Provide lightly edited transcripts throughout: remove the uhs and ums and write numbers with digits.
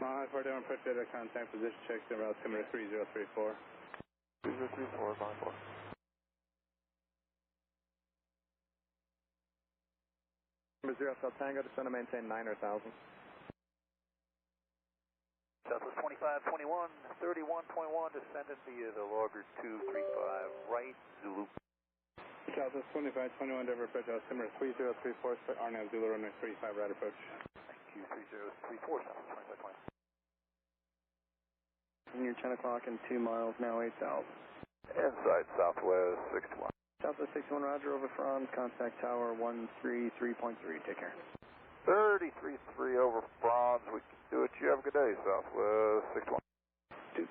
For down approach data contact position checks in altimeter 3034. 3034, line 4. Number 0 South Tango, descend and maintain 9,000. Southwest 2521, 31.1, descended via the logger 235, right, Zulu. Southwest 2521, Denver approach altimeter 3034, split Rgnl Zulu runway 35, right approach. Thank you, 3034, Southwest 2520. And you're 10 o'clock and 2 miles now, 8,000. Inside Southwest 61. Southwest 61, roger, over Franz, contact tower 133.3, take care. 33.3 over Franz, we can do it. You have a good day, Southwest 61. 2.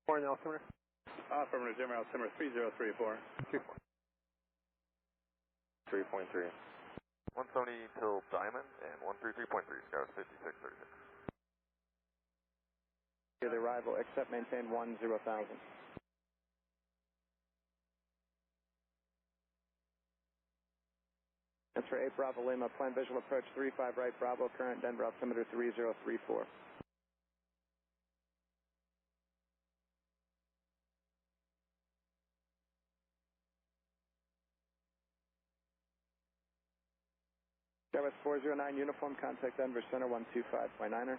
More in the altimeter? Affirmative, Denver altimeter 3034. 3.3. 170 till Diamond and 133.3, Scout 5636. The arrival, except maintain 10,000. That's for 8 Bravo Lima, plan visual approach 35 right Bravo, current Denver altimeter 3034. Southwest 409, uniform, contact Denver Center 125.9er.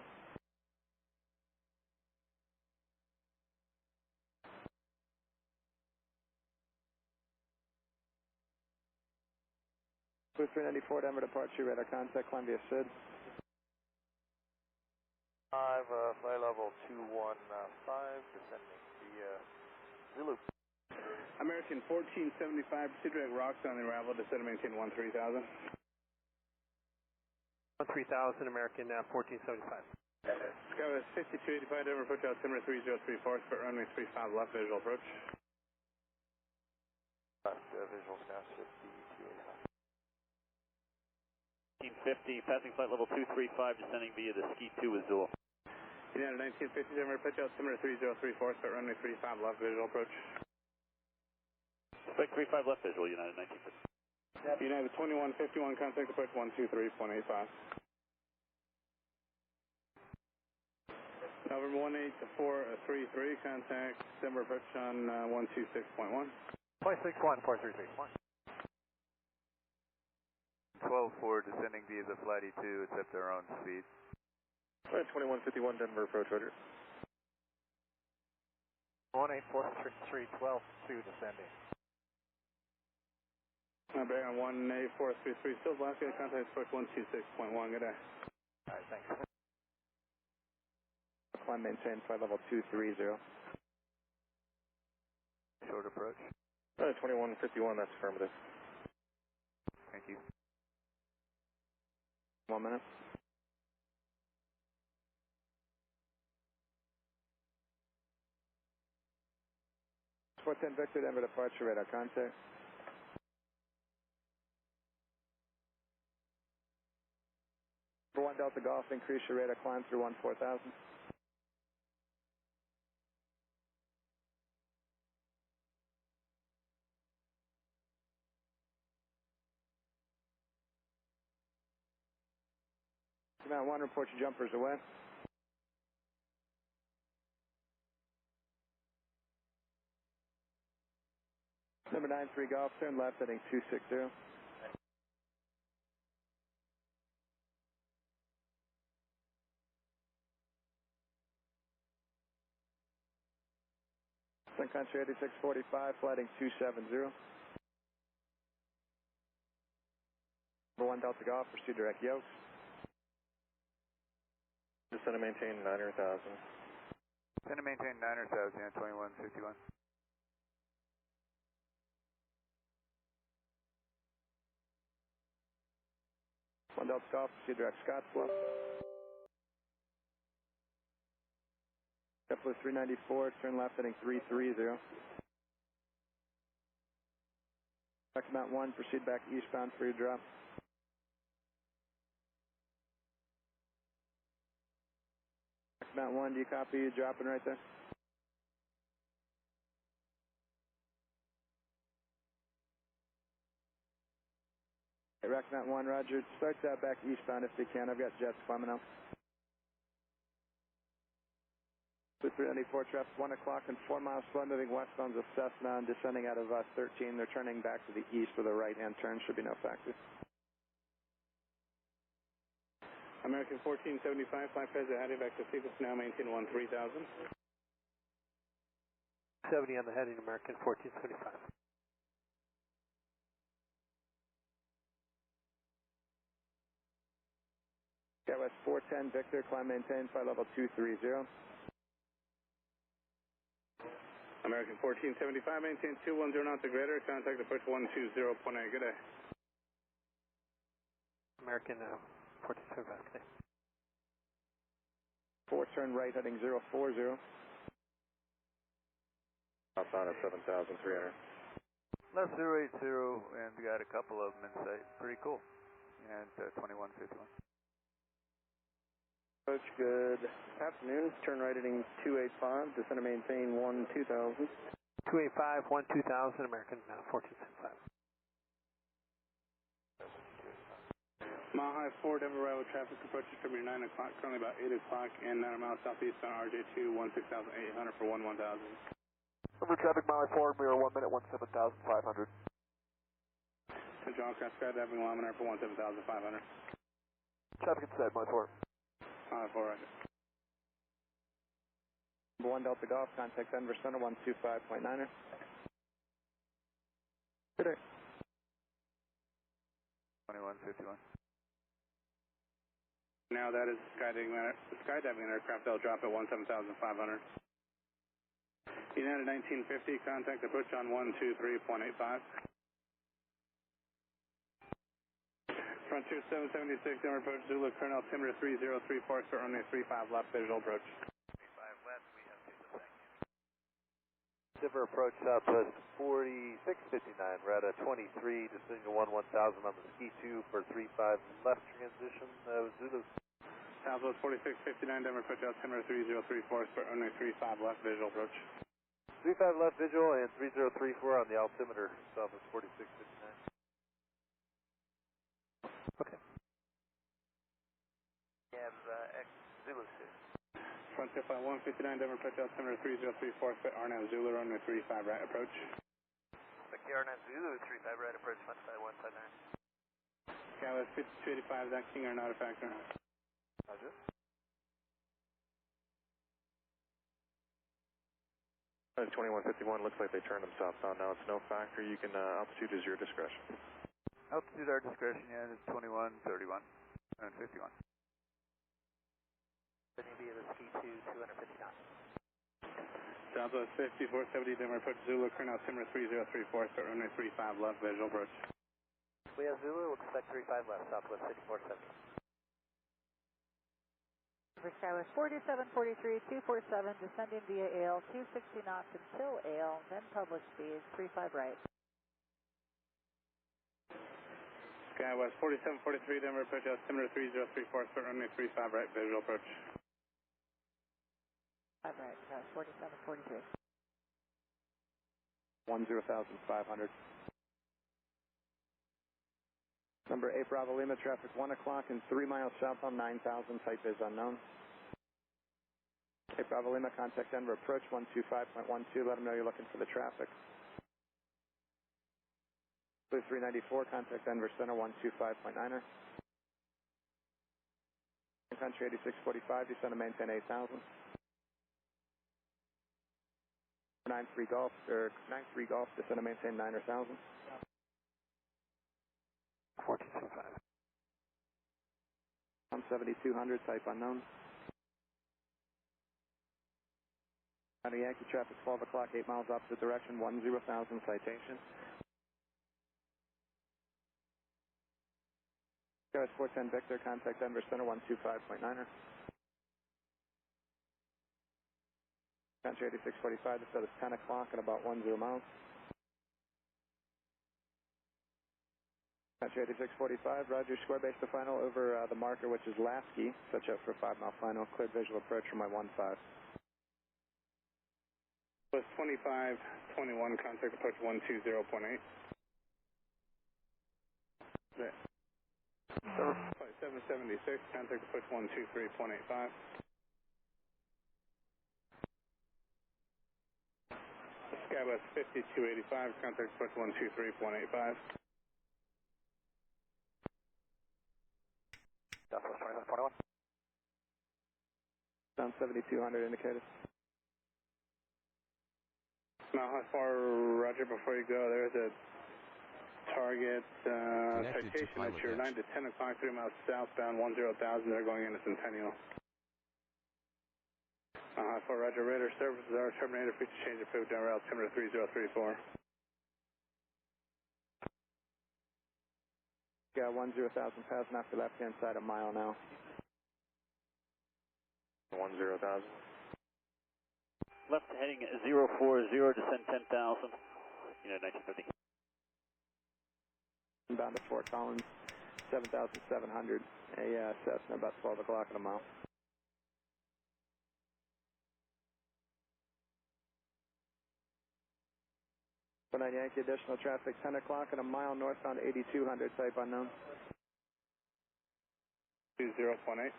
Blue 394, Denver departure, radar contact, climb via SID. 5, flight level 215, descending via Zulu. American 1475, proceed direct rocks on the arrival, descend and maintain 13,000. 13,000, American 1475. Skywest 5285, Denver approach altimeter 3034, split runway 35 left, visual approach. Left, visual scout 5285. 1950, passing flight level 235, descending via the Ski 2 Azul. United 1950, Denver approach altimeter 3034, split runway 35 left, visual approach. Spec 35 left visual, United 1950. United 2151, contact approach 123.85. November 18433, contact Denver approach on 126.1. 0.61, 433. 12-4, descending via the flight E2, accept their own speed. Flight 2151, Denver approach, roger. 18433, 12-2, descending. Bearing on 18433, still Alaska, contact approach 126.1, good day. Alright, thanks. Climb maintain flight level 230. Short approach. 2151, that's affirmative. Thank you. 1 minute. Sport 10 Victor, Denver departure, radar contact. For 1 Delta Golf, increase your radar climb through 14,000. Mount 1, report your jumpers away. Number 93 Golf, turn left heading 260. Sun Country 8645, flighting 270. Number 1 Delta Golf, pursue direct Yokes. Descend and maintain 9,000. Descend and maintain 9,000, yeah, 2151. One Delta Golf, pursue direct Scottsbluff. JetBlue 394, turn left heading 330. Back to Mount 1, proceed back eastbound for your drop. Mount 1, do you copy you dropping right there? Hey, Mount 1, roger. Start that back eastbound if you can. I've got jets climbing up. 394 traffic 1 o'clock and 4 miles slow moving westbound of Cessna and descending out of 13. They're turning back to the east with a right-hand turn. Should be no factors. American 1475, flight present heading back to Phoenix, now maintain 13,000. 70 on the heading, American 1475. West 410 Victor, climb maintain, flight level 230. American 1475, maintain 210 knots or greater, contact approach 120.8, good day. American 1475, good day. 4 turn right heading 040. Outside of 7,300. Left 080, and we got a couple of them in sight. Pretty cool. And 2151. Approach, good afternoon. Turn right heading 285, descend and maintain 2000. 285, 12000, American 1475. Mile High 4, Denver Railroad traffic approaches from your 9 o'clock, currently about 8 o'clock, and 9 miles southeast on RJ2, 16,800 for 1000. Over traffic, Mile High 4, we are 1 minute, 17,500. Central Aircraft skydiving, Laminar for 17,500. Traffic inside, Mile High 4. Mile High 4, roger. 1 Delta Golf, contact Denver Center 125.9er. Good day. 2151. Now that is skydiving aircraft, they'll drop at 17,500. United 1950, contact approach on 123.85. Frontier 776, Denver approach Zulu, Colonel altimeter 3034, start runway 35 left, visual approach. 35 left, we have Zulu, thank you. Denver approach Southwest 4659, Rata 23, descending to 1000 on the ski 2 for 35 left transition, Zulu. Southwest 4659, Denver approach altimeter 3034, start runway 35 left, visual approach. 35 left visual and 3034 on the altimeter, Southwest 4659. Okay. We have X Zulu 6. Frontier flight 159, Denver approach altimeter 3034, start Rgnl Zulu, runway 35 right approach. Rgnl Zulu 35 right approach, flight 159. Skywest 5285, that King are not a factor. Roger. That's 2151, looks like they turned them southbound. Now it's no factor. You can, altitude is your discretion. Altitude our discretion, yeah, it's 21, 31, and 51. Then you'll be at the ski 2, 250 knots. Southwest 5470, Denver approach Zulu, Colonel altimeter 3034, start runway 35 left, visual approach. We have Zulu, we'll expect 35 left, Southwest 5470. For Skywest 4743, 247, descending via AL, 260 knots until AL, then public speed, 35 right. Skywest 4743, Denver approach altimeter 3034, start runway 35 right, visual approach. 5 right, 4743. 10,500. Number 8 Bravo Lima, traffic 1 o'clock and 3 miles southbound 9,000, type is unknown. 8 Bravo Lima, contact Denver approach 125.12, let them know you're looking for the traffic. Blue 394, contact Denver Center 125.9er. Country 8645, descend and maintain 8,000. 93 Golf, descend and maintain 9,000. 1425. 7200, type unknown. County Yankee traffic 12 o'clock, 8 miles opposite direction, 10,000, citation. Skywest 410 Victor, contact Denver Center 125.9er. Country 8645, the set is 10 o'clock at about 10 miles. Country 8645, Roger, square base to final over the marker, which is Lasky, switch up for 5 mile final, cleared visual approach from my 15. Plus 2521, contact approach 120.8. Okay. Flight 776, contact approach 123.85. Skywest 5285, contact approach 123.85. Southwest 21. Down 7200 indicated. Now, how far, Roger, before you go, there's a target citation at your 9 to 10 o'clock, 3 miles southbound, 10,000. They're going into Centennial. How far, Roger, radar services are terminated. Free to change the pivot down route, altimeter 3034. Got 10,000 passing off the left-hand side a mile now. 10,000. Left heading 040, descend 10,000. United 1950. Inbound to Fort Collins, 7,700. A Cessna, about 12 o'clock at a mile. One Yankee, additional traffic, 10 o'clock at a mile northbound 8200, type unknown. 20.8.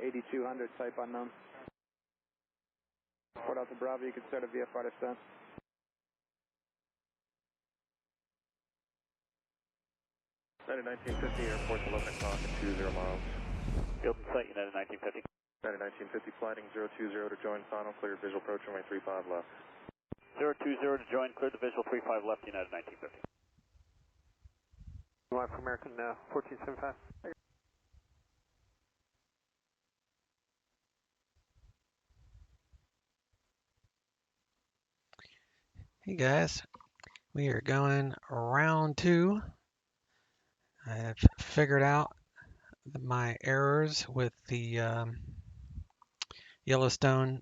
8200, type unknown. Port out to Bravo, you can start a VFR descent. United 1950, airport 11 o'clock at 20 miles. Field and site, United 1950. United 1950, flighting 020 to join final, clear visual approach runway 35 left. 020 to join, clear the visual 35 left, United 1950. One for American 1475. Hey guys, we are going round 2. I have figured out my errors with the Yellowstone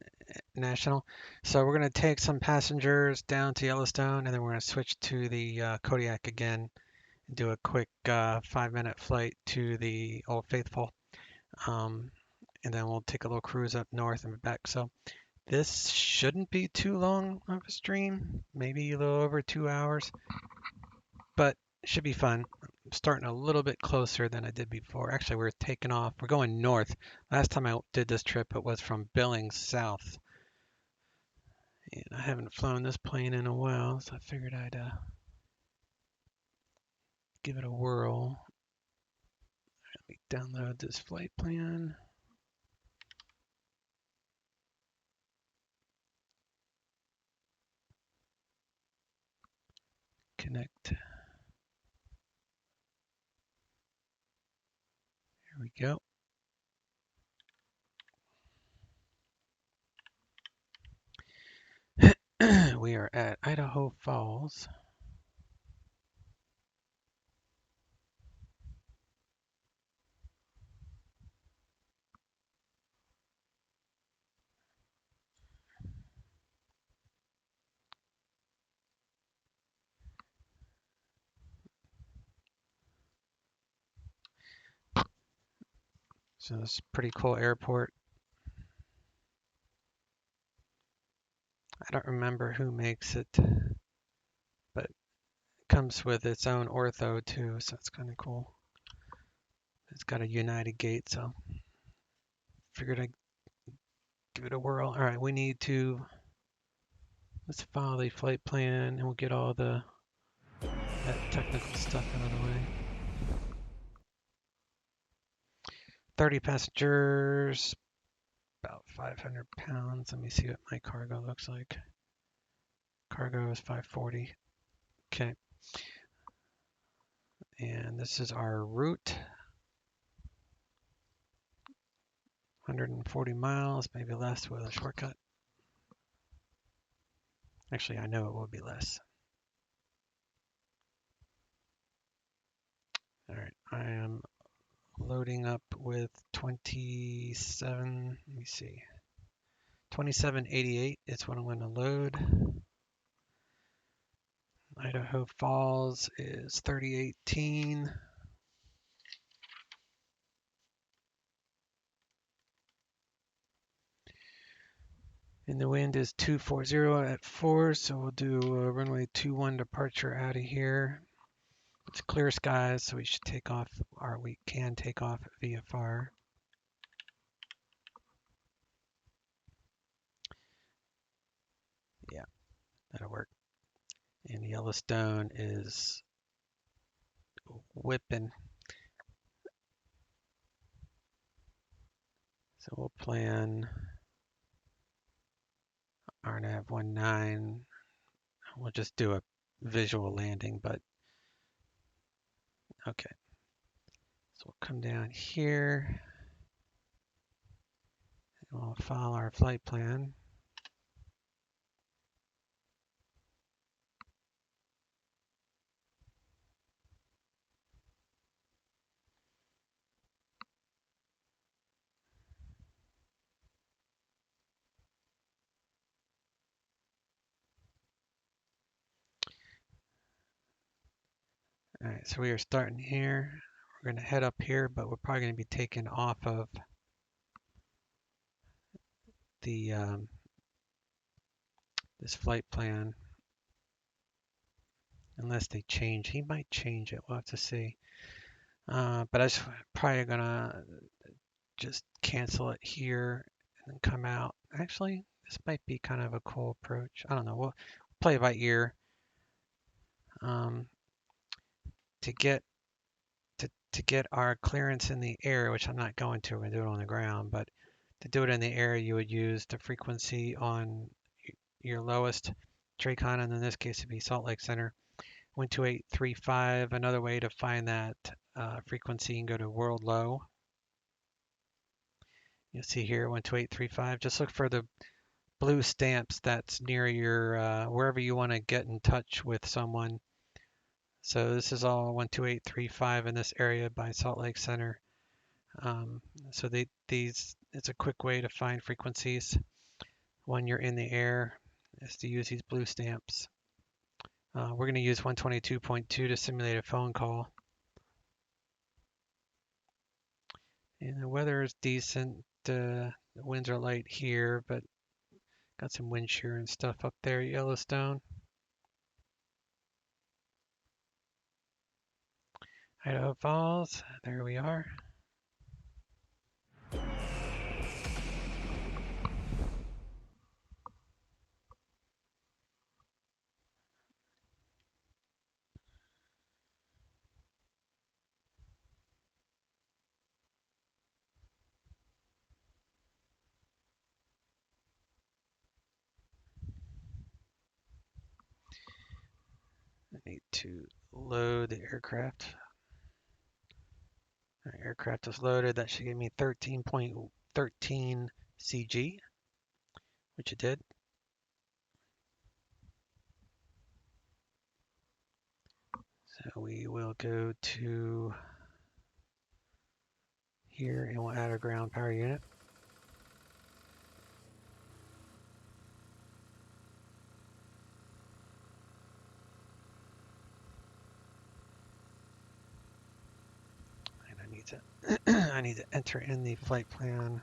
National. So we're going to take some passengers down to Yellowstone, and then we're going to switch to the Kodiak again and do a quick 5-minute flight to the Old Faithful. And then we'll take a little cruise up north and back. So this shouldn't be too long of a stream, maybe a little over 2 hours, but it should be fun. I'm starting a little bit closer than I did before. Actually, we're taking off. We're going north. Last time I did this trip, it was from Billings south. And I haven't flown this plane in a while, so I figured I'd give it a whirl. Let me download this flight plan. Connect. Here we go. We are at Idaho Falls. So this is a pretty cool airport. I don't remember who makes it, but it comes with its own ortho too, so it's kind of cool. It's got a United gate, so figured I'd give it a whirl. All right, we need to, let's follow the flight plan and we'll get all that technical stuff out of the way. 30 passengers, about 500 pounds. Let me see what my cargo looks like. Cargo is 540. Okay. And this is our route. 140 miles, maybe less with a shortcut. Actually, I know it will be less. All right, I am loading up with 27, let me see. 2788 is what I'm going to load. Idaho Falls is 3018. And the wind is 240 at 4, so we'll do a runway 21 departure out of here. It's clear skies, so we should take off, or we can take off at VFR. That'll work. And Yellowstone is whipping. So we'll plan RNAV 19. We'll just do a visual landing, but okay. So we'll come down here. And we'll follow our flight plan. All right, so we are starting here. We're going to head up here, but we're probably going to be taken off of the this flight plan unless they change. He might change it. We'll have to see. But I was probably going to just cancel it here and then come out. Actually, this might be kind of a cool approach. I don't know. We'll play by ear. To get our clearance in the air, which I'm not going to, we're going to do it on the ground, but to do it in the air, you would use the frequency on your lowest TRACON, and in this case, it'd be Salt Lake Center, 12835. Another way to find that frequency, you can go to World Low. You'll see here, 12835. Just look for the blue stamps that's near your, wherever you want to get in touch with someone. So this is all 12835 in this area by Salt Lake Center. So it's a quick way to find frequencies when you're in the air, is to use these blue stamps. We're going to use 122.2 to simulate a phone call. And the weather is decent. The winds are light here, but got some wind shear and stuff up there at Yellowstone. Idaho Falls, there we are. I need to load the aircraft. Our aircraft is loaded. That should give me 13.13 CG, which it did. So we will go to here and we'll add our ground power unit. I need to enter in the flight plan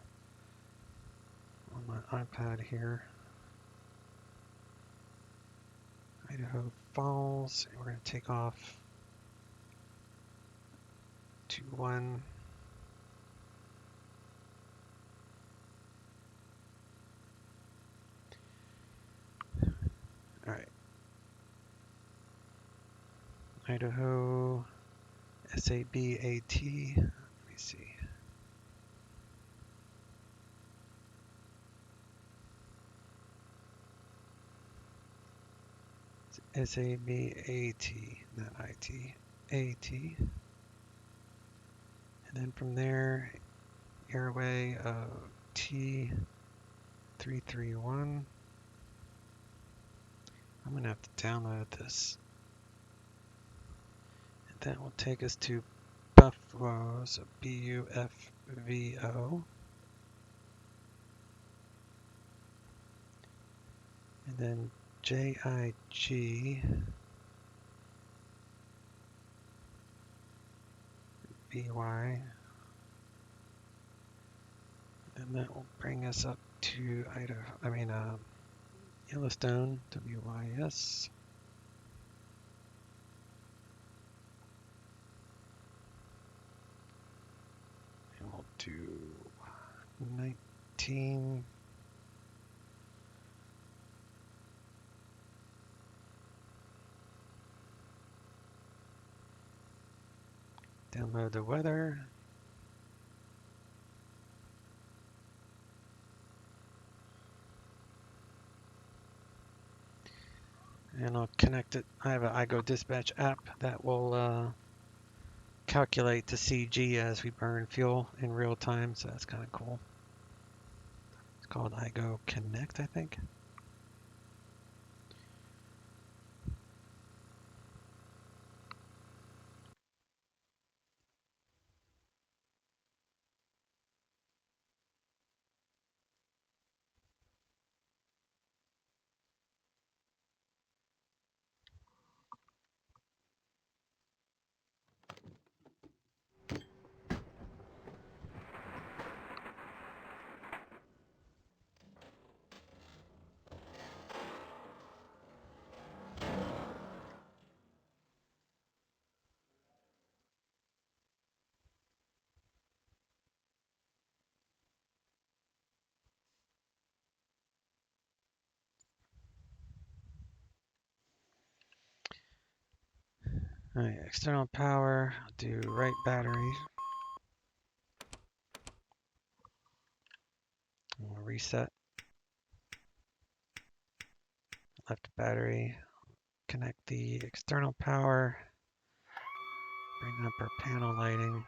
on my iPad here. Idaho Falls, and we're going to take off 21. All right. Idaho SABAT. Let me see. It's SABAT, not IT. AT. And then from there, airway of T331. I'm going to have to download this. And that will take us to Buffalo, so BUFVO. And then JIG BY. And that will bring us up to Yellowstone, WYS. And we'll do 19. Download the weather. And I'll connect it. I have an iGo Dispatch app that will calculate the CG as we burn fuel in real time, so that's kind of cool. It's called iGo Connect, I think. All right, external power, I'll do right battery. We'll reset. Left battery, connect the external power, bring up our panel lighting.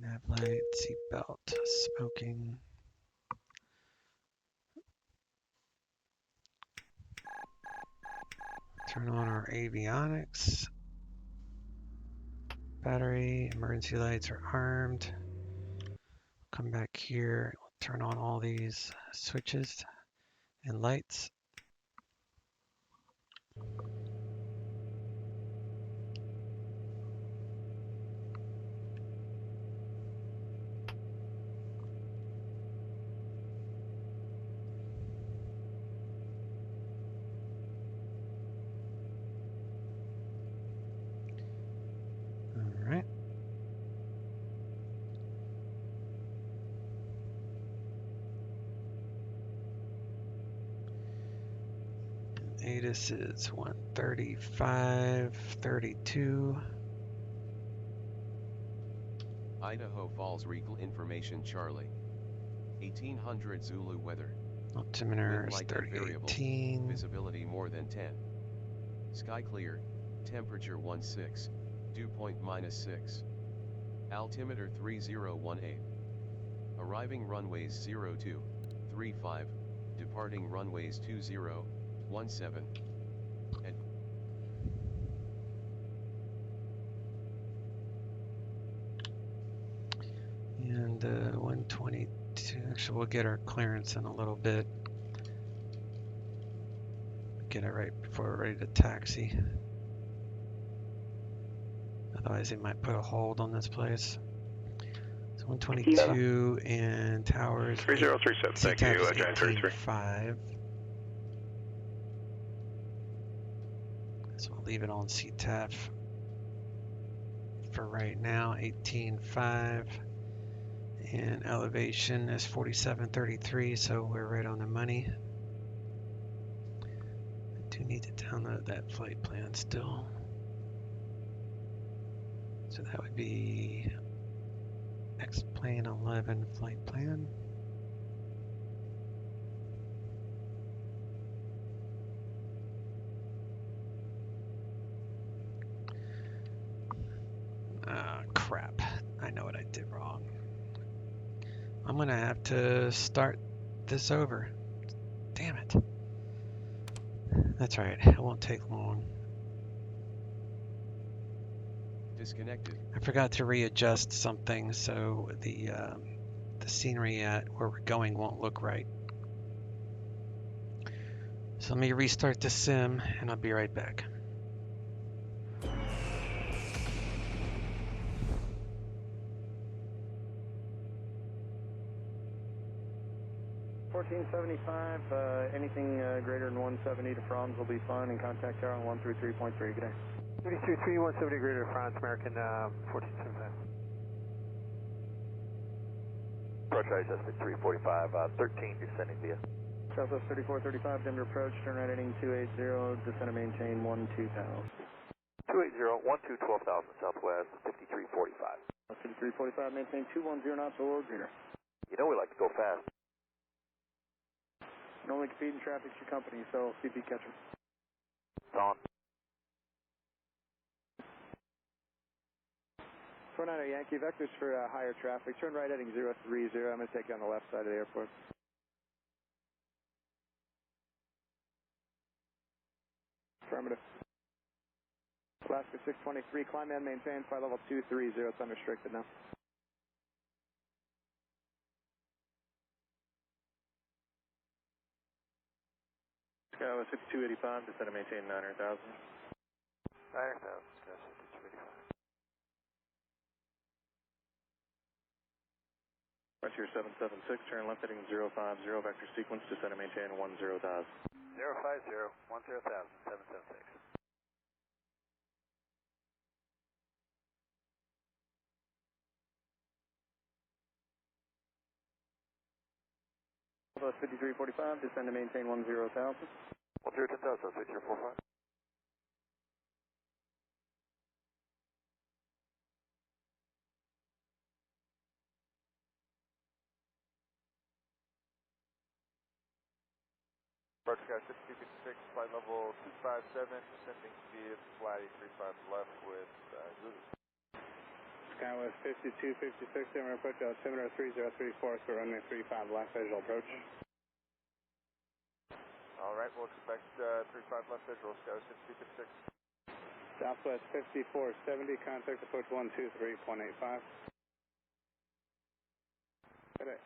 Nav light, seat belt, smoking. Turn on our avionics. Battery, emergency lights are armed. Come back here, turn on all these switches and lights. All right. ATIS is 135.32. Idaho Falls Rgnl information Charlie. 1800 Zulu weather. Altimeter is 3018. Visibility more than 10. Sky clear, temperature 16, dew point -6. Altimeter 3018. Arriving runways 0235, departing runways 2017. And 122, actually we'll get our clearance in a little bit. Get it right before we're ready to taxi. Otherwise they might put a hold on this place. So 122 and towers. 3037, thank you, Giant 33. 18.5. So we'll leave it on CTAF for right now, 18.5. And elevation is 47.33, so we're right on the money. I do need to download that flight plan still. So that would be XP11 flight plan. Crap. I know what I did wrong. I'm gonna have to start this over. Damn it. That's right, it won't take long. Disconnected. I forgot to readjust something so the scenery at where we're going won't look right. So let me restart the sim and I'll be right back. 1475, anything greater than 170 to Franz will be fine, and contact tower on 133.3. Good day. 333, 170 greater to Franz, American 1475. Approach ISS 345, 13 descending via. Southwest 3435, Denver approach, turn right heading 280, descend and maintain 12,000. 280, 12,000 Southwest 5345. 5345, maintain 210 knots or greater. You know we like to go fast. And only compete in traffic's your company, so see if you catch them. It's on. Tornado Yankee, vectors for higher traffic. Turn right heading 030. I'm going to take you on the left side of the airport. Affirmative. Alaska 623, climb and maintain, flight level 230. It's unrestricted now. Skywest 5285, descend and maintain 900,000. 900,000, Skywest 5285. Frontier 776, turn left heading 050, vector sequence, descend and maintain 10,000. 050, 10,000, 776. Southwest 5345, descend and maintain 10,000. 10,000, 5345. Approach Sky 6256, flight level 257, descending via flight 35 left with Zulu. Skywest 5256, Denver approach, altimeter 3034, so runway 35 left, visual approach. All right, we'll expect 35 left visual, Sky 6256. Southwest 5470, contact approach 123.85. Good day.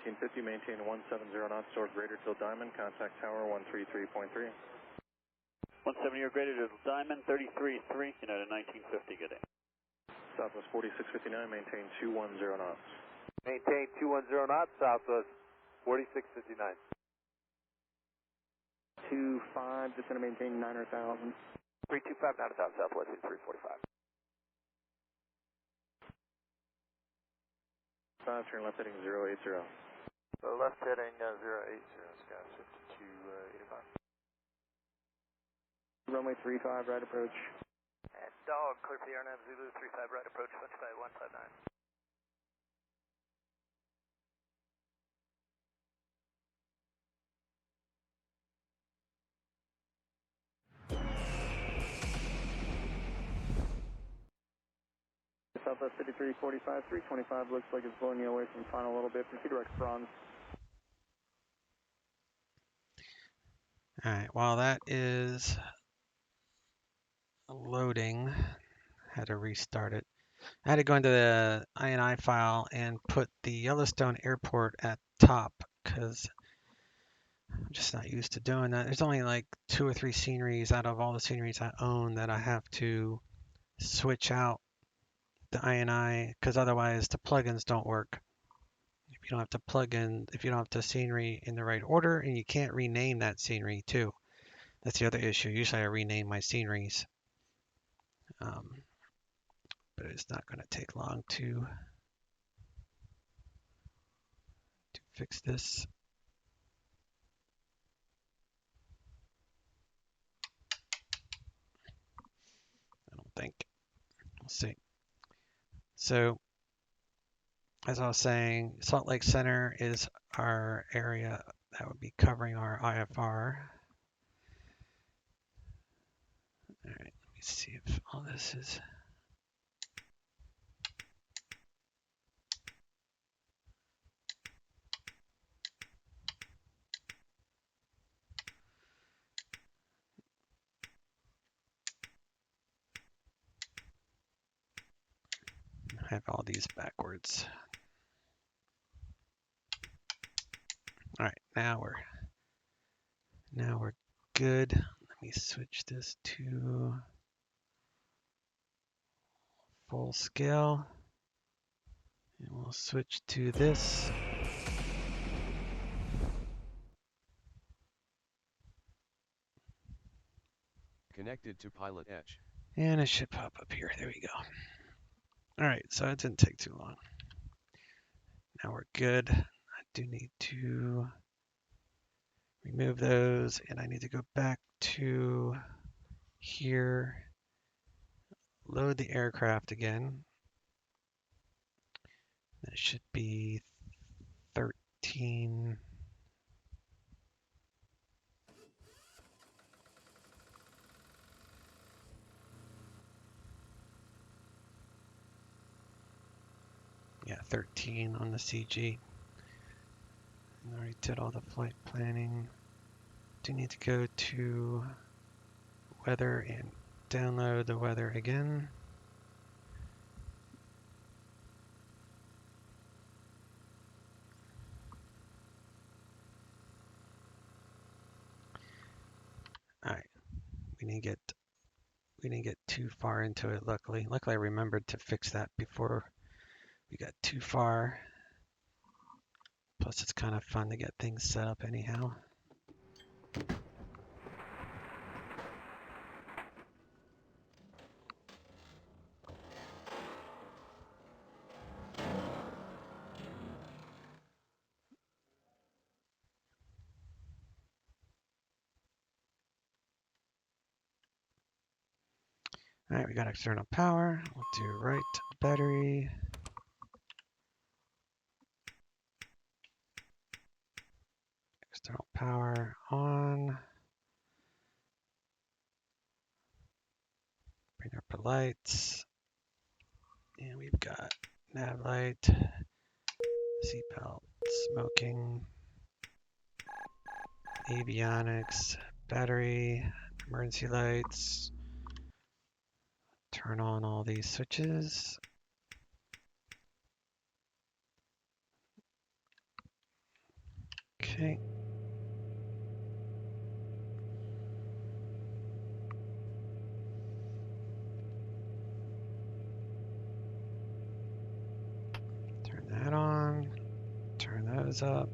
1850, maintain 170 knots or greater till Diamond, contact tower 133.3. 170 or greater to Diamond, 33.3, United 1950, good day. Southwest 4659, maintain 210 knots. Maintain 210 knots, Southwest 4659. 25, descend and maintain 900,000. 325, 900,000, Southwest 345. 5, turn left heading 080. So left heading 080, Sky 5285. Runway 35, right approach. And dog, clear for the RNAV Zulu 35 right approach, 15159. Southwest 5345, 325 looks like it's blowing you away from final a little bit. Proceed direct bronze. Alright, while that is loading, had to restart it. I had to go into the INI file and put the Yellowstone airport at top because I'm just not used to doing that. There's only like 2 or 3 sceneries out of all the sceneries I own that I have to switch out the INI because otherwise the plugins don't work. If you don't have to plug in, if you don't have the scenery in the right order, and you can't rename that scenery too. That's the other issue. Usually I rename my sceneries. But it's not going to take long to fix this. I don't think. We'll see. So, as I was saying, Salt Lake Center is our area that would be covering our IFR. All right, let me see if all this is. I have all these backwards. All right, now we're good. Let me switch this to full scale. And we'll switch to this. Connected to PilotEdge. And it should pop up here. There we go. All right, so it didn't take too long. Now we're good. I do need to remove those, and I need to go back to here, load the aircraft again. That should be 13. Yeah, 13 on the CG. I already did all the flight planning. Do need to go to weather and download the weather again. All right, we didn't get too far into it. Luckily I remembered to fix that before we got too far. Plus, it's kind of fun to get things set up anyhow. All right, we got external power. We'll do right battery. External power on. Bring up the lights. And we've got nav light, seatbelt, smoking, avionics, battery, emergency lights. Turn on all these switches. Okay. Turn that on. Turn those up.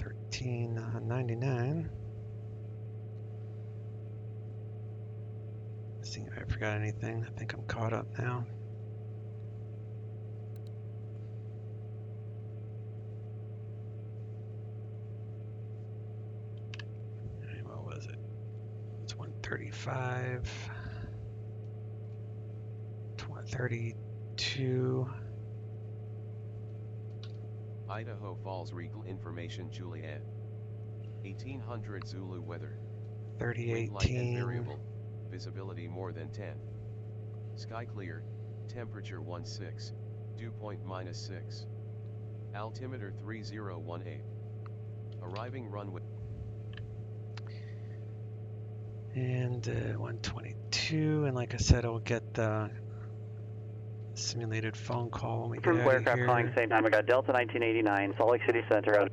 1399. Seeing if I forgot anything. I think I'm caught up now. What was it? It's 135. 32. Idaho Falls Rgnl information Juliet. 1800 Zulu weather. 3018. Wind light and variable. Visibility more than 10. Sky clear. Temperature 16. Dew point -6. Altimeter 3018. Arriving runway. And 122. And like I said, I'll get the simulated phone call when we get out of here. Calling same time. I got Delta 1989, Salt Lake City Center. Out.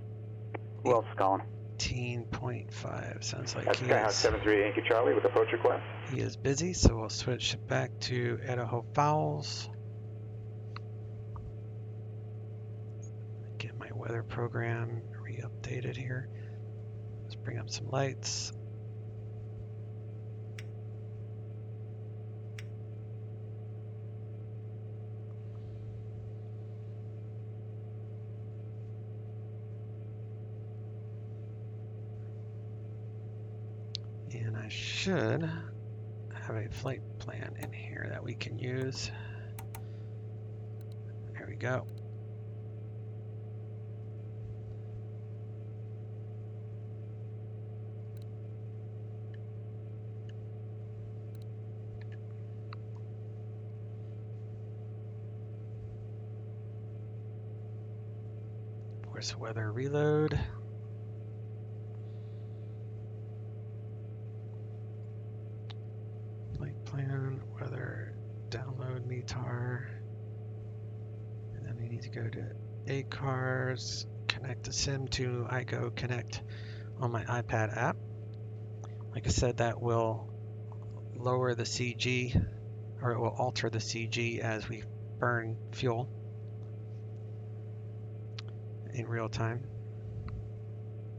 Who else is calling? 18.5. Sounds like That's he Skyhouse is. 73 Yankee Charlie with approach request. He is busy, so we'll switch back to Idaho Falls. Get my weather program re-updated here. Let's bring up some lights. And I should have a flight plan in here that we can use. There we go. Force weather reload. Flight plan, weather, download METAR. And then we need to go to ACARS, connect the SIM to iGo Connect on my iPad app. Like I said, that will lower the CG, or it will alter the CG as we burn fuel in real time.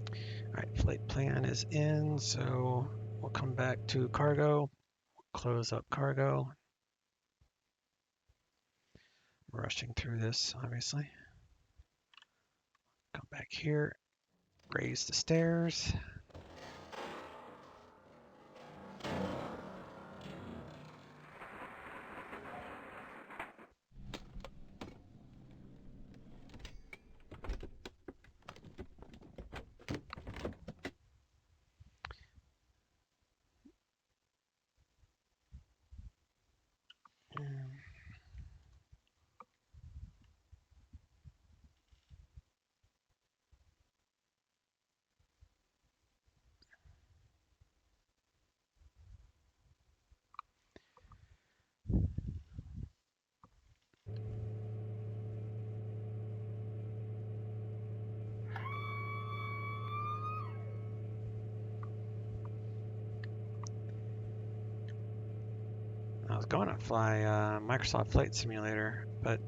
All right, flight plan is in, so we'll come back to cargo, close up cargo. rushing through this, obviously. Come back here, raise the stairs. I was going to fly Microsoft Flight Simulator, but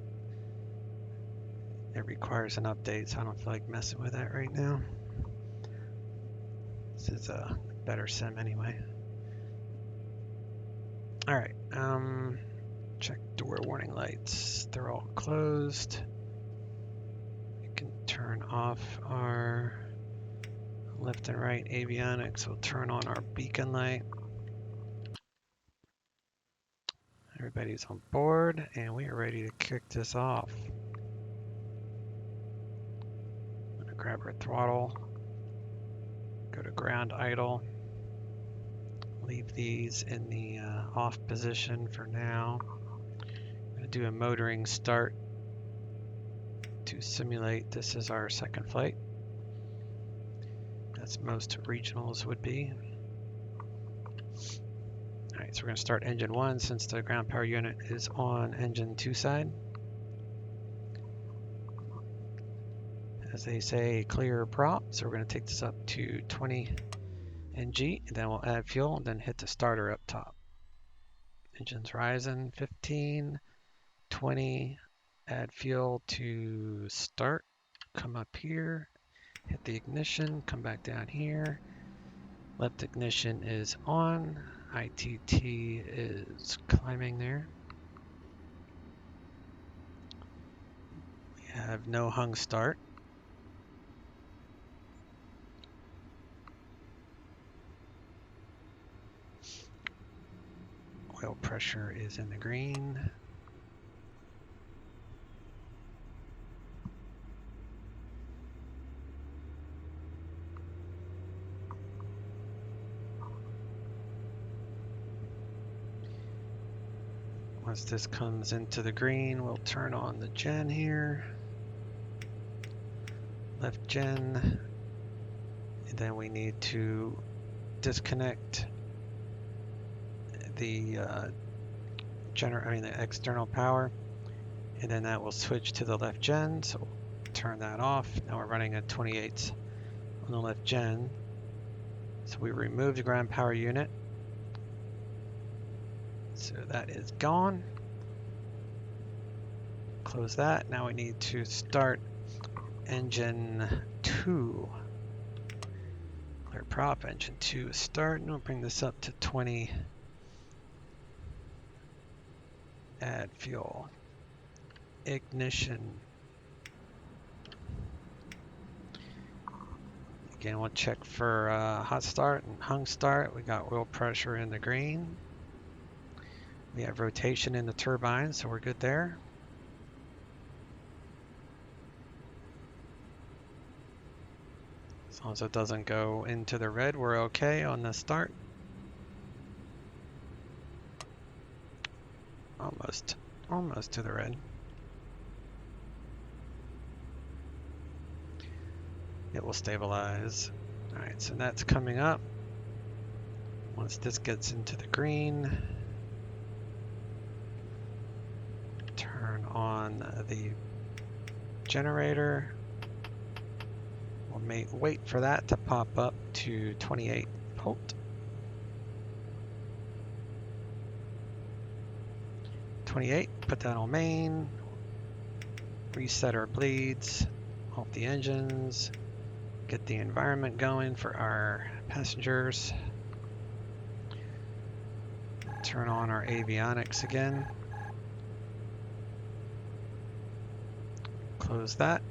it requires an update, so I don't feel like messing with that right now. This is a better sim anyway. All right, check door warning lights. They're all closed. We can turn off our left and right avionics. We'll turn on our beacon light. Everybody's on board, and we are ready to kick this off. I'm gonna grab our throttle, go to ground idle, leave these in the off position for now. I'm gonna do a motoring start to simulate this is our second flight, as most regionals would be. Alright, so we're going to start engine 1 since the ground power unit is on engine 2 side. As they say, clear prop, so we're going to take this up to 20 NG, and then we'll add fuel, and then hit the starter up top. Engine's rising, 15, 20, add fuel to start, come up here, hit the ignition, come back down here. Left ignition is on. ITT is climbing there. We have no hung start. Oil pressure is in the green. Once this comes into the green, we'll turn on the gen here. Left gen. And then we need to disconnect the the external power, and then that will switch to the left gen. So we'll turn that off. Now we're running at 28 on the left gen. So we removed the ground power unit. So that is gone. Close that. Now we need to start engine 2. Clear prop, engine 2 is start, and we'll bring this up to 20. Add fuel. Ignition. Again, we'll check for hot start and hung start. We got oil pressure in the green. We have rotation in the turbine, so we're good there. As long as it doesn't go into the red, we're okay on the start. Almost to the red. It will stabilize. Alright, so that's coming up. Once this gets into the green, turn on the generator. We'll wait for that to pop up to 28 volt. 28, put that on main. Reset our bleeds, off the engines, get the environment going for our passengers. Turn on our avionics again. Close that.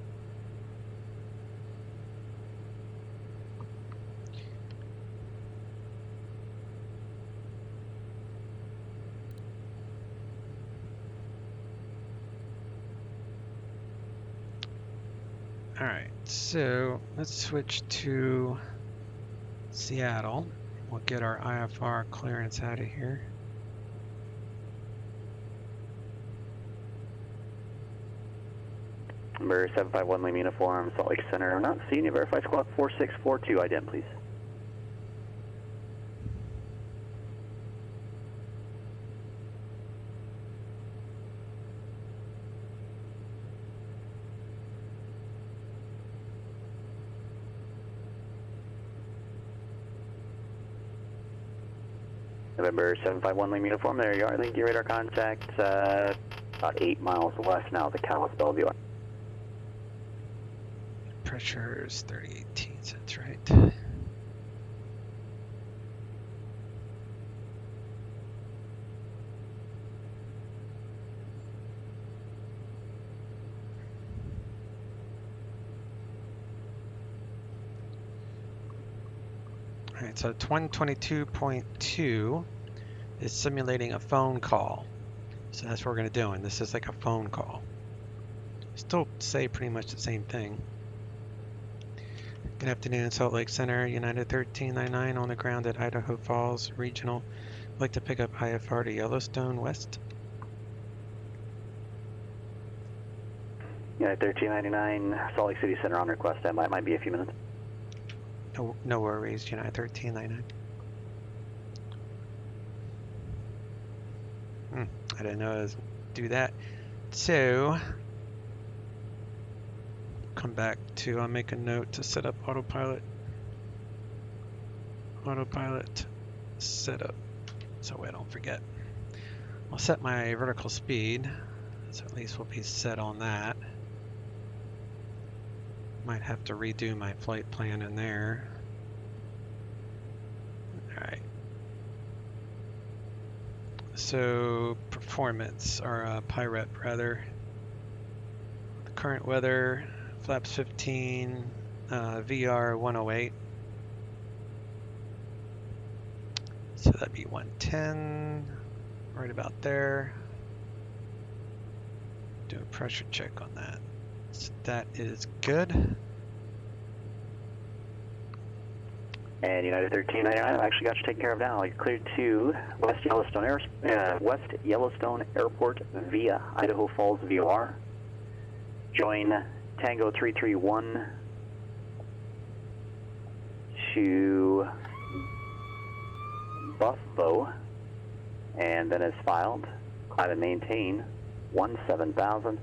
All right, so let's switch to Seattle. We'll get our IFR clearance out of here. Number 751 Lima Uniform, Salt Lake Center. Not seeing you. Verify squawk 4642. Ident, please. November 751 Lima Uniform, there you are. Link your radar contact about 8 miles west now of the Calais Bellevue. Pressure is 3018, that's right. All right, so 122.2 is simulating a phone call. So that's what we're going to do, and this is like a phone call. Still say pretty much the same thing. Good afternoon, Salt Lake Center, United 1399 on the ground at Idaho Falls Regional. I'd like to pick up IFR to Yellowstone West. United 1399, Salt Lake City Center on request. That might be a few minutes. No worries, United 1399. I didn't know I was do that. So come back to, I'll make a note to set up autopilot. Autopilot setup, so I don't forget. I'll set my vertical speed, so at least we'll be set on that. Might have to redo my flight plan in there. Alright. So performance, or PIREP rather. The current weather, flaps 15, VR 108. So that'd be 110, right about there. Do a pressure check on that. So that is good. And United 1399, I've actually got you taken care of now. You're cleared to West Yellowstone Airport via Idaho Falls VOR. Join Tango 331 to Buffalo, and then as filed, climb and maintain 17,000.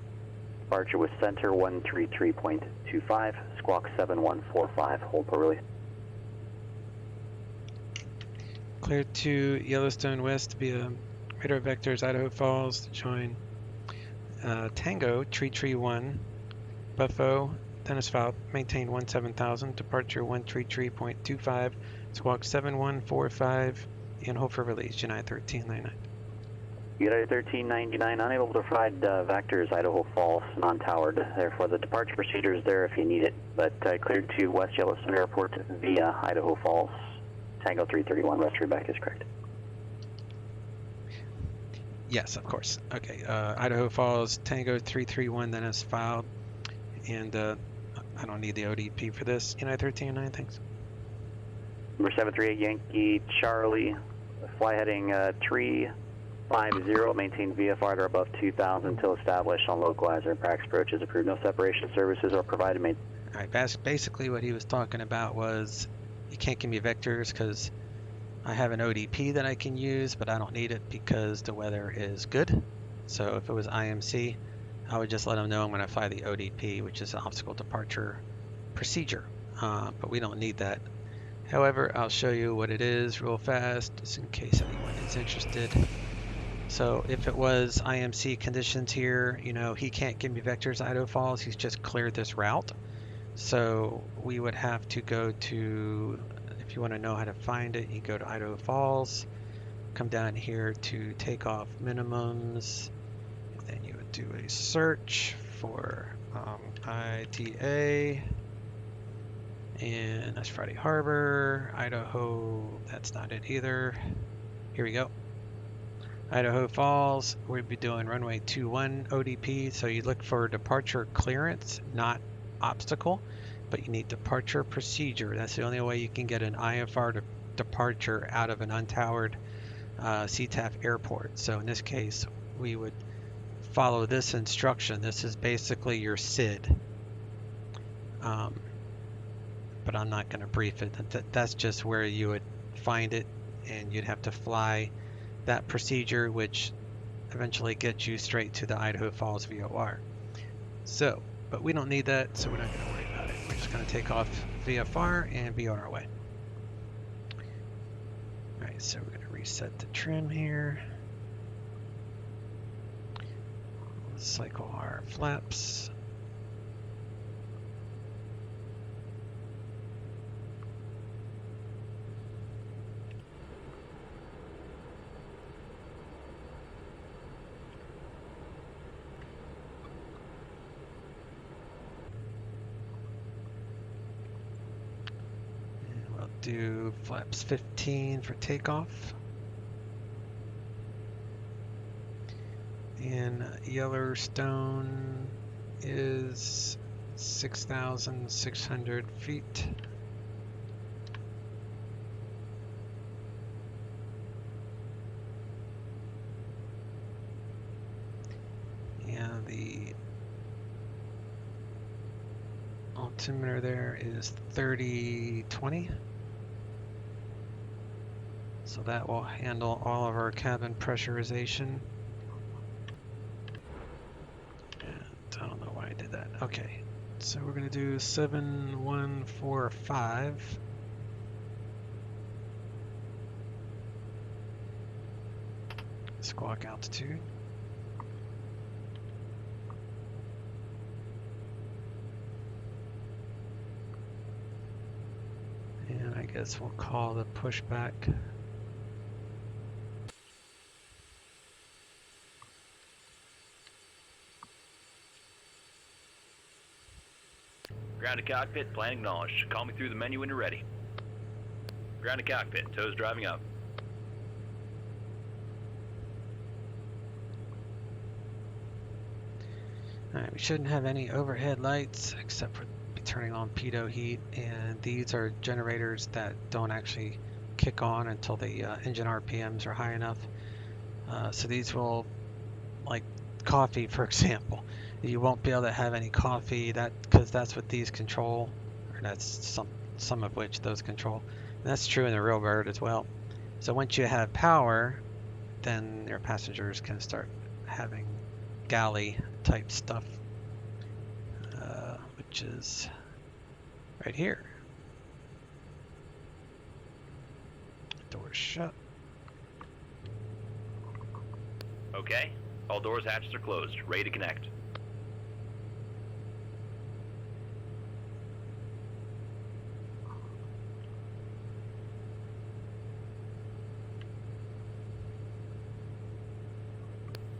Departure with center 133.25, squawk 7145, hold for release. Cleared to Yellowstone West via radar vectors Idaho Falls to join Tango 331 Buffalo, then as filed, maintain 17,000, departure 133.25, squawk 7145, and hold for release, United 1399. United 1399, unable to provide vectors Idaho Falls, non-towered. Therefore, the departure procedure is there if you need it, but cleared to West Yellowstone Airport via Idaho Falls. Tango 331, rest Rebecca is correct. Yes, of course. Okay, Idaho Falls, Tango 331, then as filed, and I don't need the ODP for this. United 1399, thanks. Number 738 Yankee Charlie, fly heading 350, maintain VFR at or above 2,000 until established on localizer and practice approaches approved. No separation services are provided. All right, basically what he was talking about was you can't give me vectors because I have an ODP that I can use, but I don't need it because the weather is good. So if it was IMC, I would just let them know I'm going to fly the ODP, which is an obstacle departure procedure, but we don't need that. However, I'll show you what it is real fast, just in case anyone is interested. So if it was IMC conditions here, you know, he can't give me vectors Idaho Falls, he's just cleared this route. So we would have to go to, if you want to know how to find it, you go to Idaho Falls, come down here to takeoff minimums, and then you would do a search for ITA, and that's Friday Harbor, Idaho, that's not it either. Here we go. Idaho Falls, we'll be doing runway 21 ODP, so you look for departure clearance, not obstacle, but you need departure procedure. That's the only way you can get an IFR departure out of an untowered CTAF airport. So in this case, we would follow this instruction. This is basically your SID, but I'm not going to brief it. That's just where you would find it, and you'd have to fly that procedure, which eventually gets you straight to the Idaho Falls VOR. So, but we don't need that, so we're not going to worry about it. We're just going to take off VFR and be on our way. All right, so we're going to reset the trim here. Cycle our flaps. And we'll do flaps 15 for takeoff. And Yellowstone is 6,600 feet. And the altimeter there is 3020. So that will handle all of our cabin pressurization. I don't know why I did that. Okay, so we're gonna do 7145. Squawk altitude. And I guess we'll call the pushback. Ground to cockpit, plan acknowledged. Call me through the menu when you're ready. Ground to cockpit, toes driving up. Alright, we shouldn't have any overhead lights except for turning on pitot heat, and these are generators that don't actually kick on until the engine RPMs are high enough. So these will, like coffee for example, you won't be able to have any coffee because that's what these control, or that's some of which those control. And that's true in the real bird as well. So once you have power, then your passengers can start having galley type stuff, which is right here. Doors shut. Okay, all doors, hatches are closed. Ready to connect.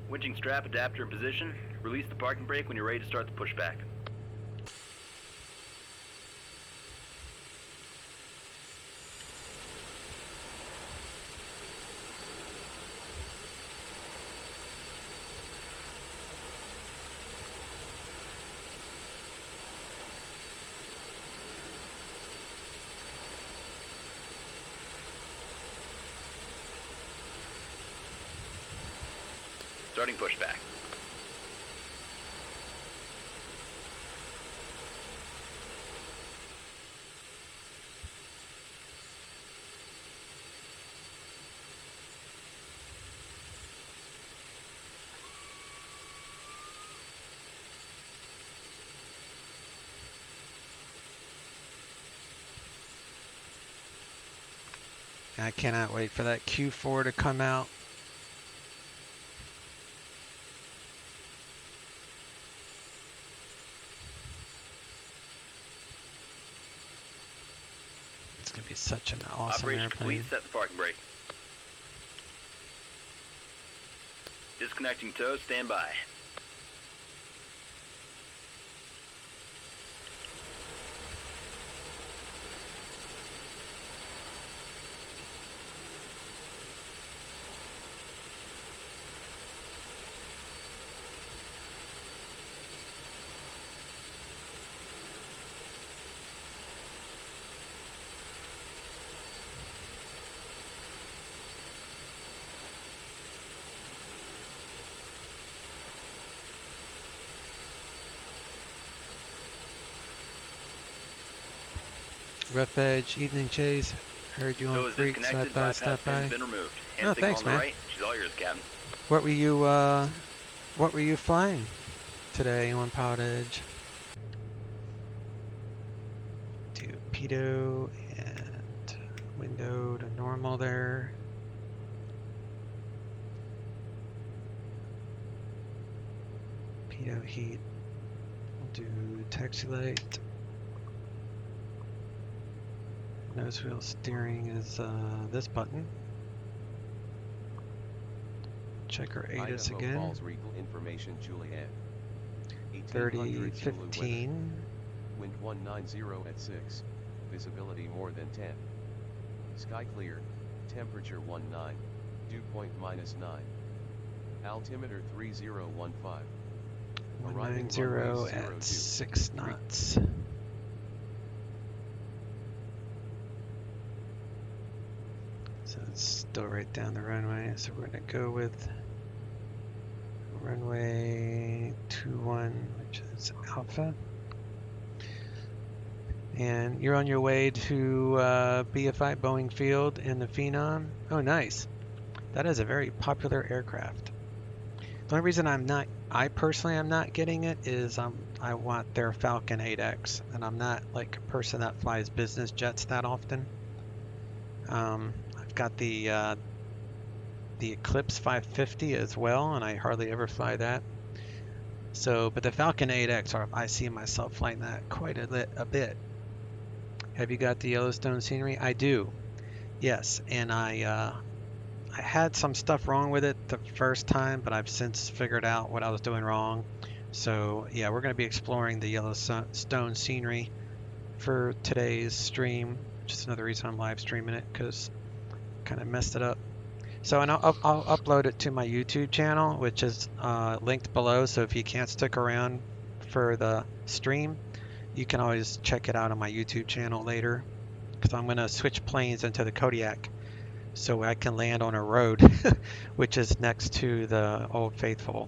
Winching strap adapter in position. Release the parking brake when you're ready to start the pushback. Starting pushback. I cannot wait for that Q4 to come out. It's going to be such an awesome Operation airplane. complete, set the parking brake. Disconnecting tows, stand by. Rough Edge, Evening Chase. Heard you on Freak, stop by, stop by. Been removed. Oh, thanks, man. Right. She's all yours, Captain. What were you flying today on PilotEdge? Do pitot and window to normal there. Pitot heat. We'll do taxi light. Nose wheel steering is this button. Check our ATIS Idaho again. Falls Rgnl information Juliet. 3015. Wind 190 at 6. Visibility more than 10. Sky clear. Temperature 19. Dew point -9. Altimeter 3015. 190 at 6 knots. So it's still right down the runway. So we're going to go with runway 21, which is Alpha. And you're on your way to BFI Boeing Field in the Phenom. Oh, nice. That is a very popular aircraft. The only reason I personally am not getting it is I want their Falcon 8X, and I'm not like a person that flies business jets that often. I've got the Eclipse 550 as well, and I hardly ever fly that. So, but the Falcon 8X, I see myself flying that quite a bit. Have you got the Yellowstone scenery? I do. Yes, and I had some stuff wrong with it the first time, but I've since figured out what I was doing wrong. So yeah, we're going to be exploring the Yellowstone scenery for today's stream. Just another reason I'm live streaming it, because I kind of messed it up. So, and I'll upload it to my YouTube channel, which is linked below. So if you can't stick around for the stream, you can always check it out on my YouTube channel later, because I'm going to switch planes into the Kodiak so I can land on a road which is next to the Old Faithful.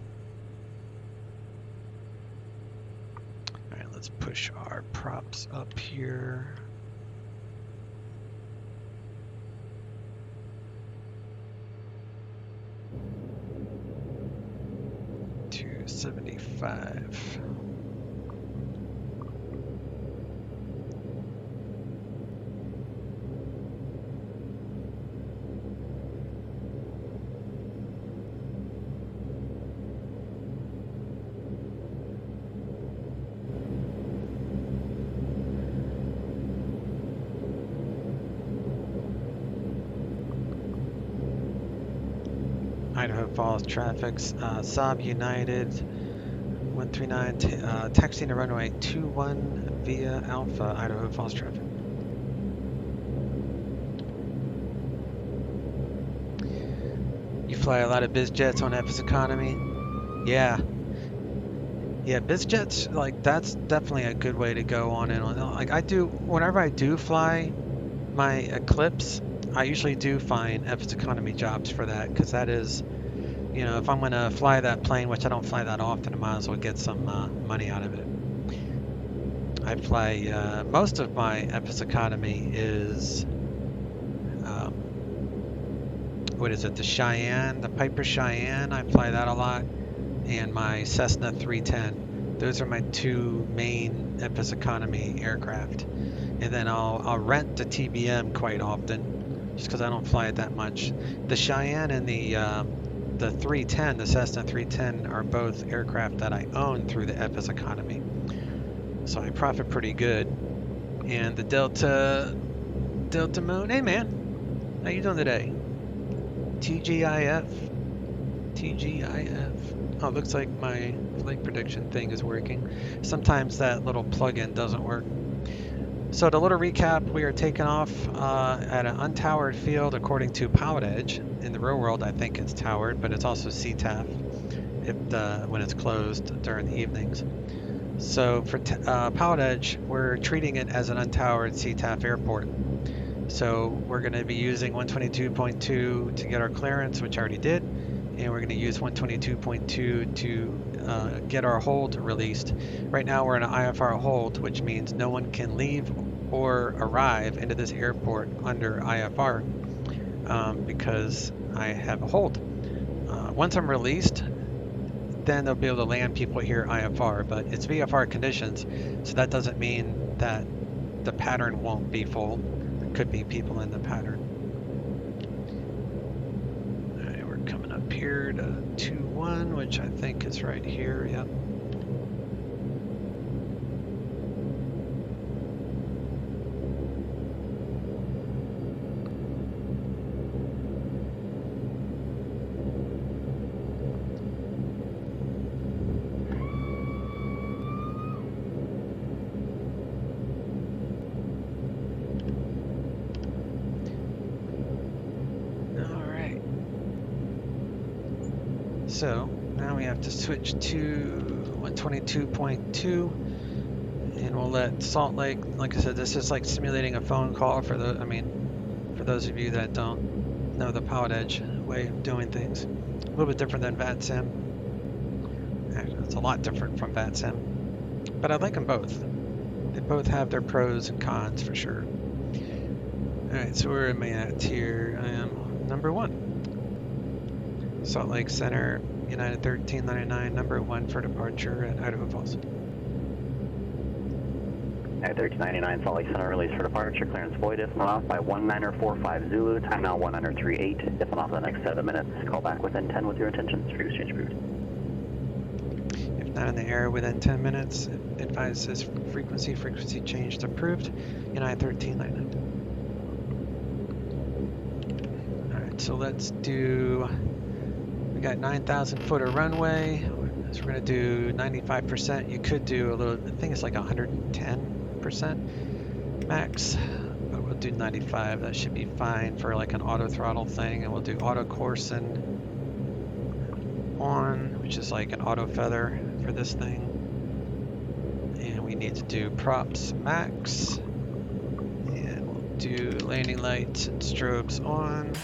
All right, let's push our props up here. To 75. Idaho Falls traffic, Saab United 139, taxiing to runway 21 via Alpha, Idaho Falls traffic. You fly a lot of biz jets on FS economy? Yeah. Yeah, biz jets, like, that's definitely a good way to go on and on. Like, I do, whenever I do fly my Eclipse, I usually do find FS economy jobs for that, because that is, you know, if I'm going to fly that plane, which I don't fly that often, I might as well get some money out of it. I fly, most of my FS economy is, what is it, the Cheyenne, the Piper Cheyenne, I fly that a lot, and my Cessna 310. Those are my two main FS economy aircraft. And then I'll rent the TBM quite often, just because I don't fly it that much. The Cheyenne and the 310, the Cessna 310, are both aircraft that I own through the FS economy, so I profit pretty good. And the Delta Moon, hey man, how you doing today? TGIF. Oh, it looks like my flight prediction thing is working. Sometimes that little plug-in doesn't work. So the little recap, we are taking off at an untowered field according to PilotEdge. In the real world, I think it's towered, but it's also CTAF when it's closed during the evenings. So for PilotEdge, we're treating it as an untowered CTAF airport. So we're going to be using 122.2 to get our clearance, which I already did, and we're going to use 122.2 to get our hold released. Right now we're in an IFR hold, which means no one can leave or arrive into this airport under IFR because I have a hold. Once I'm released, then they'll be able to land people here IFR, but it's VFR conditions, so that doesn't mean that the pattern won't be full. There could be people in the pattern. All right, we're coming up here to 2-1, which I think is right here. Yep. So now we have to switch to 122.2, and we'll let Salt Lake, like I said, this is like simulating a phone call for for those of you that don't know the PilotEdge way of doing things. A little bit different than VATSIM. Actually, it's a lot different from VATSIM, but I like them both. They both have their pros and cons for sure. All right, so where am I at here? I am number 1. Salt Lake Center, United 1399, number 1 for departure at Idaho Falls. United 1399, Salt Lake Center, release for departure, clearance void, if not off by 1945 Zulu, time now 1938, if not off the next 7 minutes, call back within 10 with your intentions, frequency change approved. If not in the air within 10 minutes, advise this frequency changed approved, United 1399. Alright, so let's do... We got 9,000 foot of runway, so we're going to do 95%. You could do a little, I think it's like 110% max, but we'll do 95. That should be fine for like an auto throttle thing, and we'll do auto Corson on, which is like an auto feather for this thing. And we need to do props max, and we'll do landing lights and strobes on.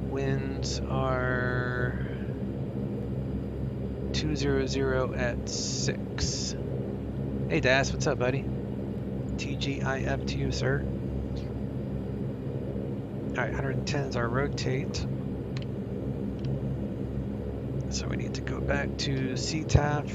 Winds are 200 at 6. Hey Das, what's up, buddy? TGIF to you, sir. Alright, 110 is our rotate. So we need to go back to CTAF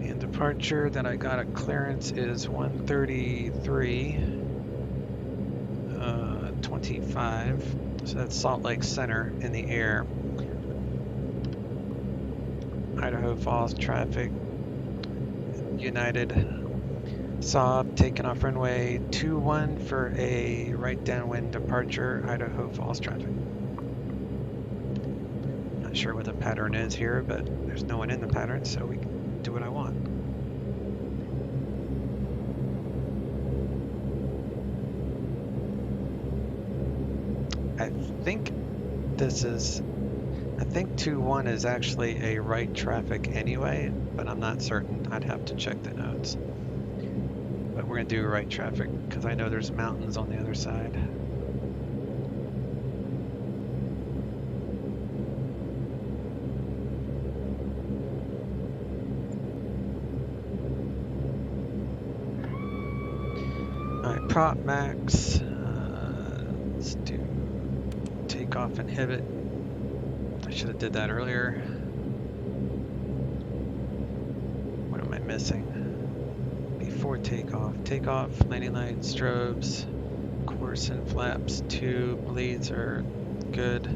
and departure. Then I got a clearance is 133.25. So that's Salt Lake Center in the air. Idaho Falls traffic. United Saab taking off runway 21 for a right downwind departure, Idaho Falls traffic. Not sure what the pattern is here, but there's no one in the pattern, so we can do what I want. I think 2-1 is actually a right traffic anyway, but I'm not certain. I'd have to check the notes. But we're going to do right traffic because I know there's mountains on the other side. Alright, prop max. Let's do takeoff inhibit. I should have did that earlier. What am I missing? Before takeoff. Takeoff, landing lights, strobes, course and flaps, 2 bleeds are good.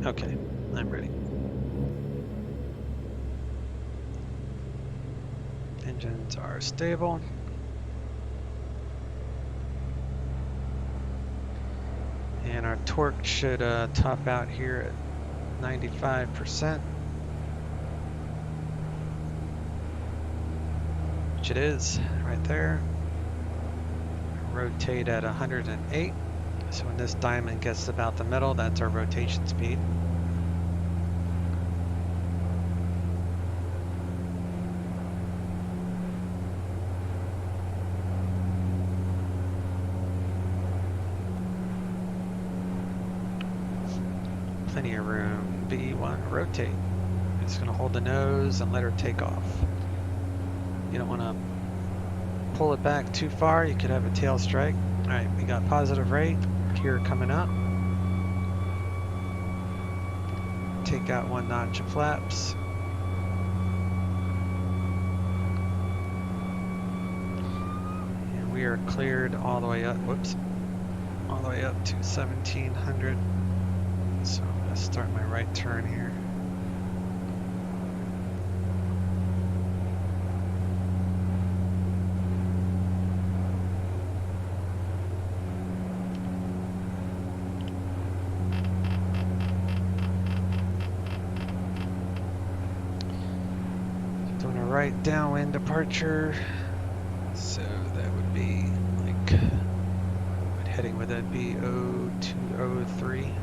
Okay, I'm ready. Engines are stable. And our torque should top out here at 95%. Which it is, right there. Rotate at 108. So when this diamond gets about the middle, that's our rotation speed. Plenty of room. B1, rotate. It's going to hold the nose and let her take off. You don't want to pull it back too far. You could have a tail strike. All right, we got positive rate. Gear coming up. Take out 1 notch of flaps. And we are cleared all the way up. Whoops. All the way up to 1700. So I'm going to start my right turn here. Doing a right downwind departure. So that would be like, what heading would that be? 0203.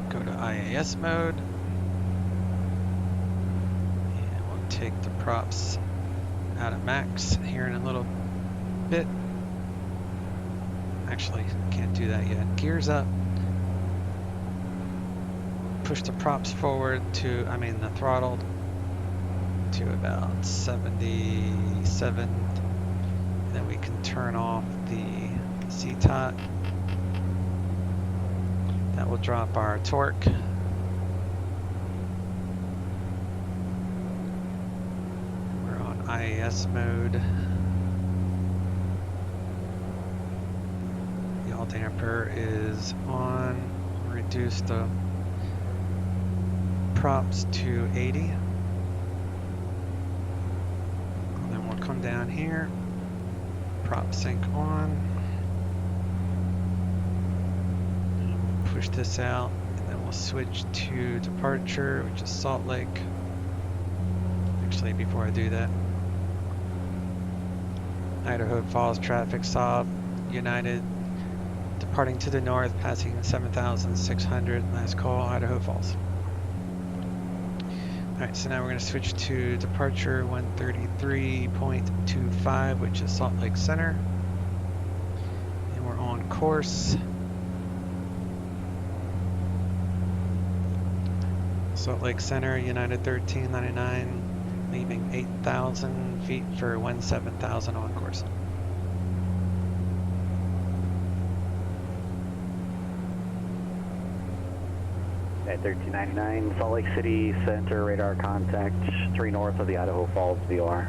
Go to IAS mode. And we'll take the props out of max here in a little bit. Actually, can't do that yet. Gears up. Push the props forward to, the throttle to about 77. And then we can turn off the CTOT. That will drop our torque. We're on IAS mode. The alt damper is on. Reduce the props to 80. And then we'll come down here. Prop sync on. Push this out, and then we'll switch to departure, which is Salt Lake. Actually, before I do that, Idaho Falls traffic, Saab, United, departing to the north, passing 7,600. Last call, Idaho Falls. Alright, so now we're going to switch to departure 133.25, which is Salt Lake Center. And we're on course. Salt Lake Center, United 1399, leaving 8,000 feet for 17,000 on course. At 1399, Salt Lake City Center, radar contact 3 north of the Idaho Falls VOR.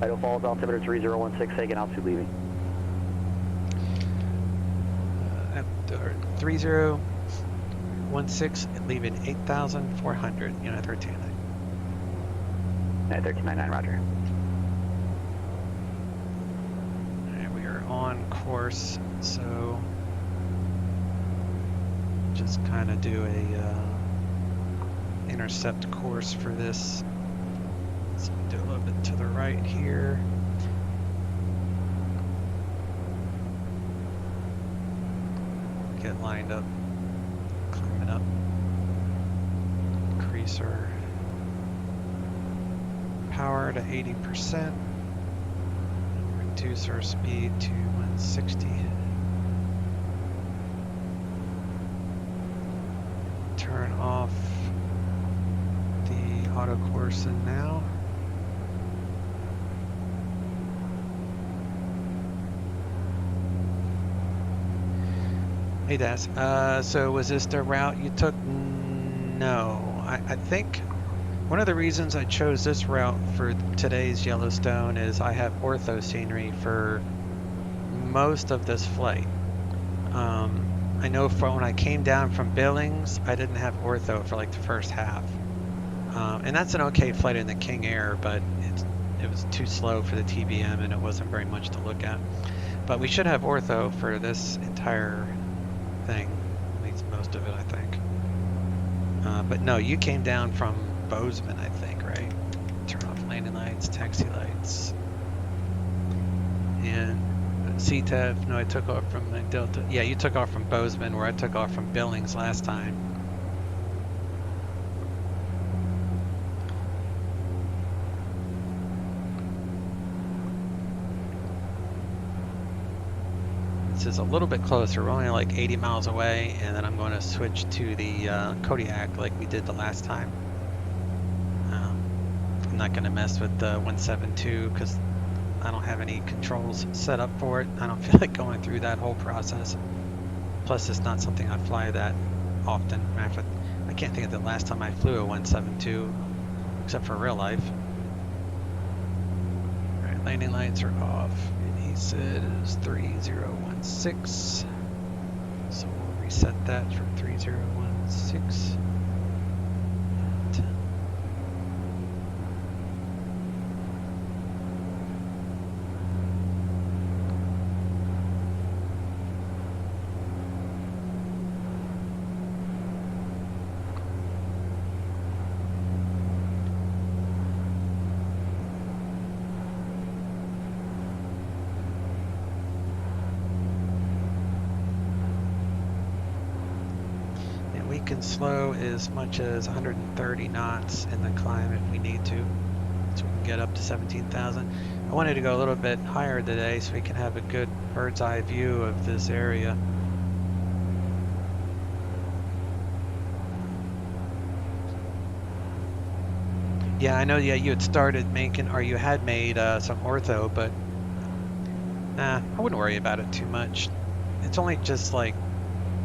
Idaho Falls, altimeter 3016, Hagen, altitude leaving. 3016, leaving 8,400, United 1399. At 1399, roger. Alright, we are on course, so just kind of do a intercept course for this. So do a little bit to the right here. Get lined up, climbing up. Increase our power to 80%. Reduce our speed to 160. Turn off the auto course in now. Hey Das, so was this the route you took? No, I think one of the reasons I chose this route for today's Yellowstone is I have ortho scenery for most of this flight. I know from when I came down from Billings, I didn't have ortho for like the first half. And that's an okay flight in the King Air, but it was too slow for the TBM and it wasn't very much to look at. But we should have ortho for this entire thing, at least most of it, I think. But no, you came down from Bozeman, I think, right? Turn off landing lights, taxi lights. And CTEF, no, I took off from the Delta. Yeah, you took off from Bozeman, where I took off from Billings last time. This is a little bit closer. We're only like 80 miles away, and then I'm going to switch to the Kodiak like we did the last time. I'm not going to mess with the 172 because I don't have any controls set up for it. I don't feel like going through that whole process. Plus, it's not something I fly that often. I can't think of the last time I flew a 172, except for real life. All right, landing lights are off. And he says 3016. So we'll reset that for 3016. Can slow as much as 130 knots in the climb if we need to, so we can get up to 17,000. I wanted to go a little bit higher today so we can have a good bird's eye view of this area. Yeah, I know. Yeah, you had started making, or you had made some ortho, but I wouldn't worry about it too much. It's only just like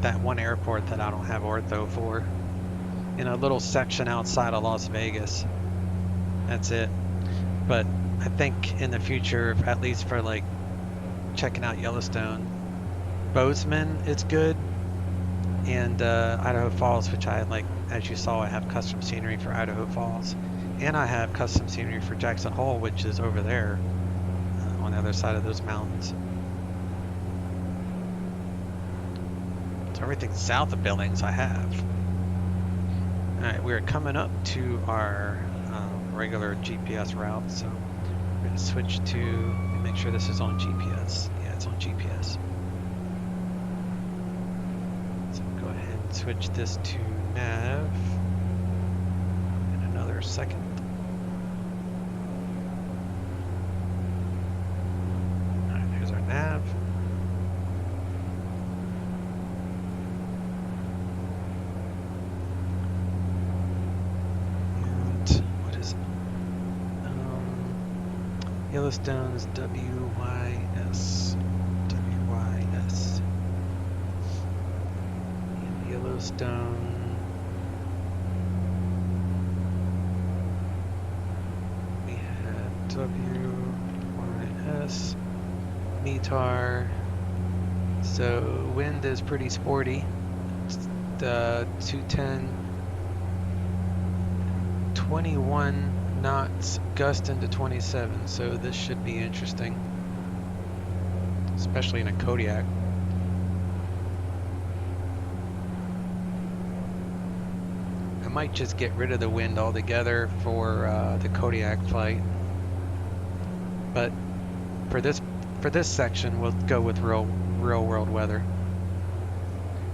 that one airport that I don't have ortho for, in a little section outside of Las Vegas. That's it. But I think in the future, at least for like checking out Yellowstone, Bozeman is good, and Idaho Falls, which I like, as you saw, I have custom scenery for Idaho Falls, and I have custom scenery for Jackson Hole, which is over there on the other side of those mountains. Everything south of Billings I have. Alright, we're coming up to our regular GPS route, so we're going to switch to, make sure this is on GPS. Yeah, it's on GPS. So go ahead and switch this to nav in another second. Alright, there's our nav. Yellowstone's WYS. WYS. And Yellowstone. We had WYS. METAR. So wind is pretty sporty. It's 210. 21 knots, gust into 27, so this should be interesting, especially in a Kodiak. I might just get rid of the wind altogether for the Kodiak flight, but for this section we'll go with real world weather.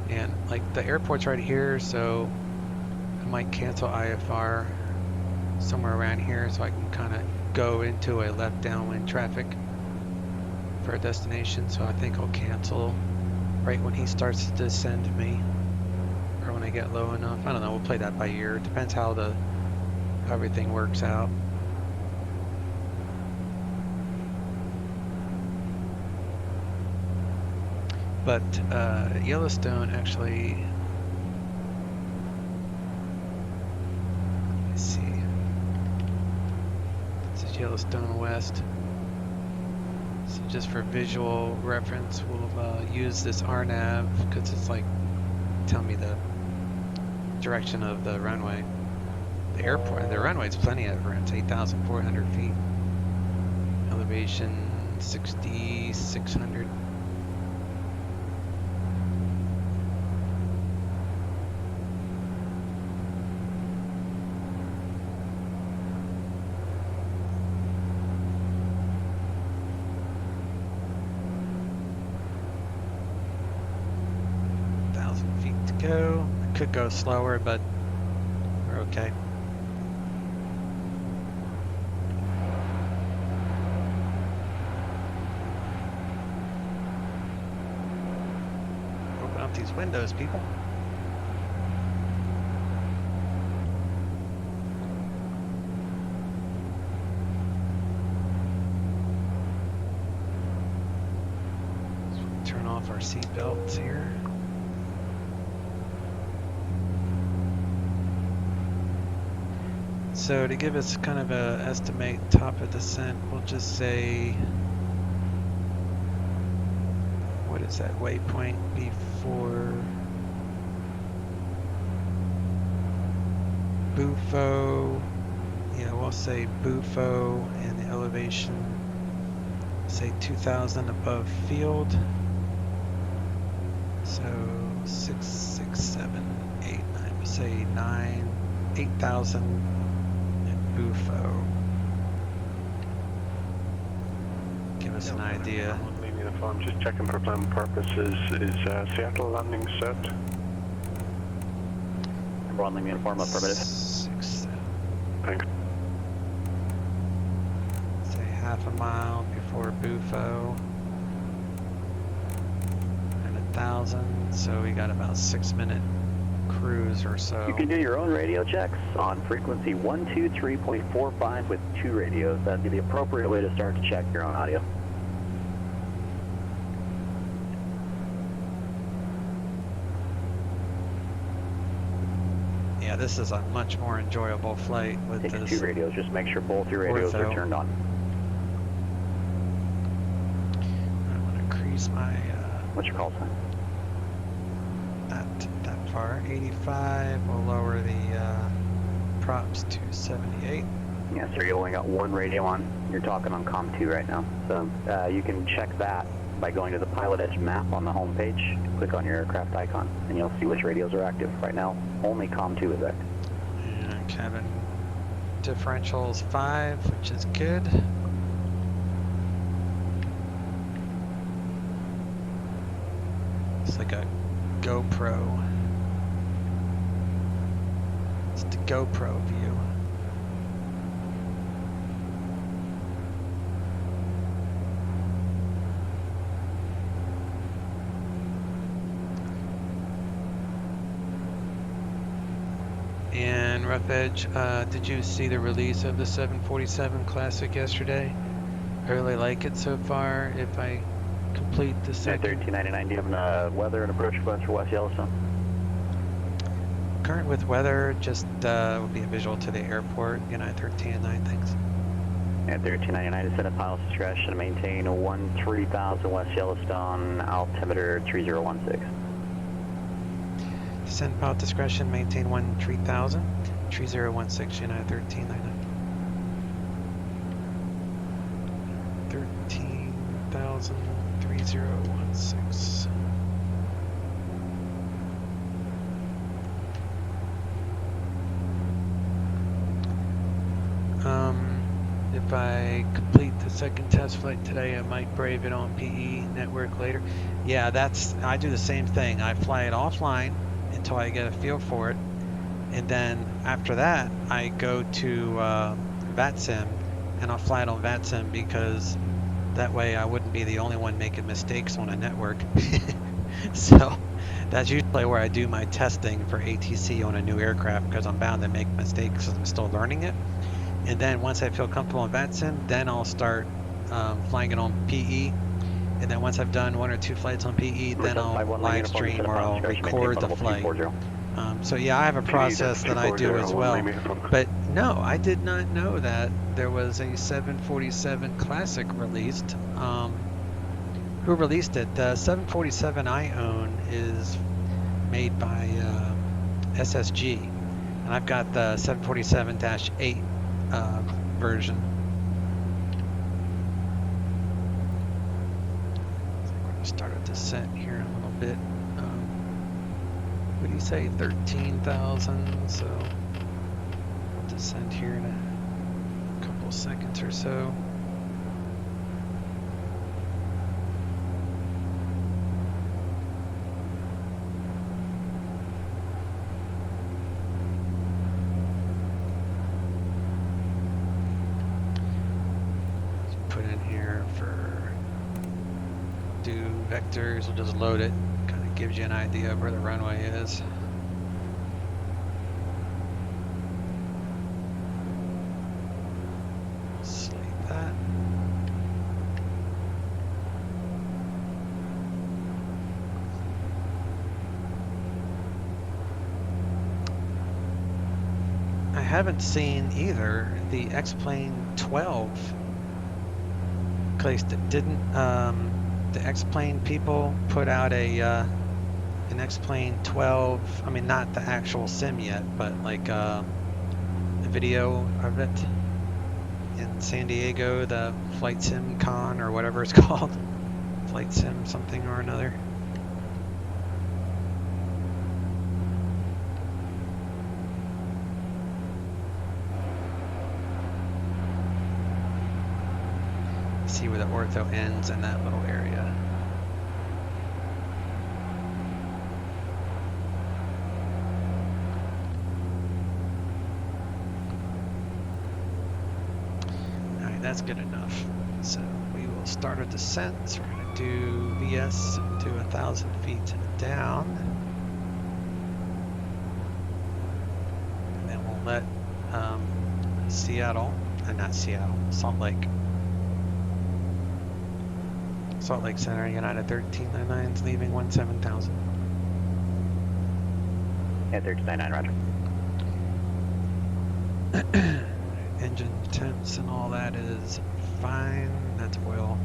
And like the airport's right here, so I might cancel IFR somewhere around here so I can kind of go into a left downwind traffic for a destination. So I think I'll cancel right when he starts to descend me, or when I get low enough. I don't know, we'll play that by ear. It depends how everything works out. But Yellowstone actually, let's see. Yellowstone West. So just for visual reference, we'll use this RNAV because it's like telling me the direction of the runway. The airport, the runway's plenty of room. It's 8,400 feet. Elevation 6,600. Go. I could go slower, but we're okay. out these windows, people. Turn off our seat belts here. So to give us kind of a estimate top of descent, we'll just say, what is that waypoint before Bufo? Yeah, we'll say Bufo and the elevation, say 2,000 above field. So 6, 6, 7, 8, 9, we'll say 8,000 Bufo. Give us an idea. Uniform, just checking for plan purposes. Is Seattle landing set? Number 1 uniform, affirmative. 6, 7. Thanks. Say half a mile before Bufo. And 1,000, so we got about 6-minute cruise or so. You can do your own radio checks on frequency 123.45 with 2 radios. That'd be the appropriate way to start to check your own audio. Yeah, this is a much more enjoyable flight with Take this 2 radios. Just make sure both your radios are turned on. I want to increase my what's your call sign? That far, 85. We'll lower the props to 78. Yeah, sir, you only got 1 radio on. You're talking on COM 2 right now. So you can check that by going to the PilotEdge map on the home page. Click on your aircraft icon, and you'll see which radios are active. Right now, only COM 2 is active. And cabin differentials 5, which is good. It's like a GoPro. It's the GoPro view. And Rough Edge, did you see the release of the 747 Classic yesterday? I really like it so far. If I complete the second... 1399, do you have weather and approach points for West Yellowstone? Current with weather, just will be a visual to the airport. United 1309, thanks. At 1399, descend at pilot's discretion, maintain 13,000 West Yellowstone, altimeter 3016. Descend pilot discretion, maintain 13,000, 3016, United 1399. 13,000, 3016. If I complete the second test flight today, I might brave it on PE network later. Yeah, I do the same thing. I fly it offline until I get a feel for it, and then after that I go to VATSIM and I'll fly it on VATSIM, because that way I wouldn't be the only one making mistakes on a network. So that's usually where I do my testing for ATC on a new aircraft, because I'm bound to make mistakes because I'm still learning it. And then once I feel comfortable on VATSIM, then I'll start flying it on PE. And then once I've done 1 or 2 flights on PE, then I'll live stream or I'll record the flight. So yeah, I have a process that I do as well. But no, I did not know that there was a 747 Classic released. Who released it? The 747 I own is made by SSG. And I've got the 747-8 version. We're going to start a descent here in a little bit. What do you say? 13,000. So we'll descend here in a couple of seconds or so. Vectors, we'll just load it, kind of gives you an idea of where the runway is. Slate that. I haven't seen either the XP11 place that didn't the X-Plane people put out a an X-Plane 12. I mean, not the actual sim yet, but like a video of it in San Diego, the Flight Sim Con or whatever it's called, Flight Sim something or another. See where the ortho ends in that little area. Alright, that's good enough. So we will start our descent. So we're going to do VS to 1,000 feet down. And then we'll let Salt Lake Center, United 1399 is leaving 17,000. Yeah, 1399, roger. Engine temps and all that is fine. That's oil.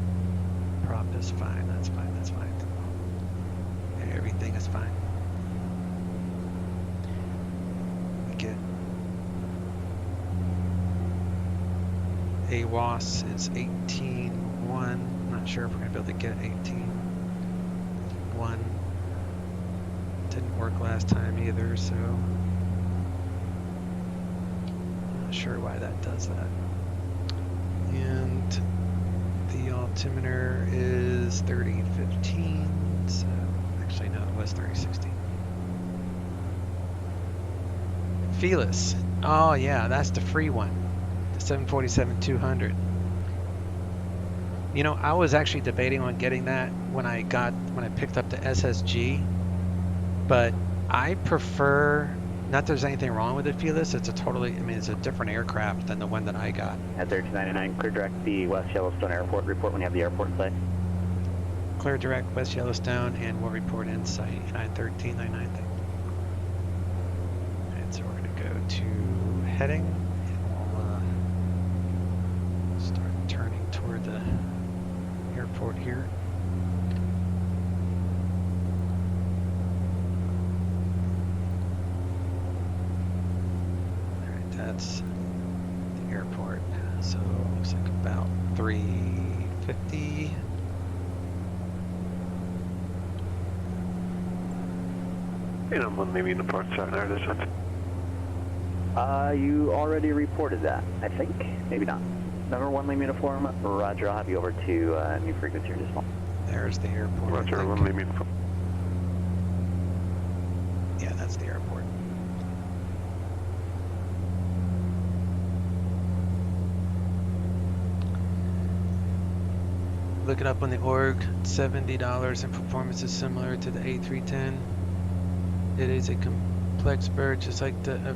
Prop is fine. That's fine. That's fine. Everything is fine. We get AWOS is 18.1. Not sure if we're going to be able to get 18.1. Didn't work last time either, so I'm not sure why that does that. And the altimeter is 3015, so actually no, it was 3016. Felis. Oh yeah, that's the free one. The 747-200. You know, I was actually debating on getting that when I picked up the SSG, but I prefer, not that there's anything wrong with the Felis, it's a different aircraft than the one that I got. At 1399, clear direct the West Yellowstone Airport. Report when you have the airport in sight. Clear direct West Yellowstone, and we'll report in sight, United 1399. And so we're going to go to heading, and we'll start turning toward the airport here. Alright, that's the airport. So it looks like about 350. And I'm leaving the port side there, descent. You already reported that, I think. Maybe not. Number 1 Lima uniform, roger, I'll have you over to new frequency in just a moment. There's the airport. Roger, 1 Lima uniform. Yeah, that's the airport. Look it up on the org. $70 and performance is similar to the A310. It is a complex bird, just like the...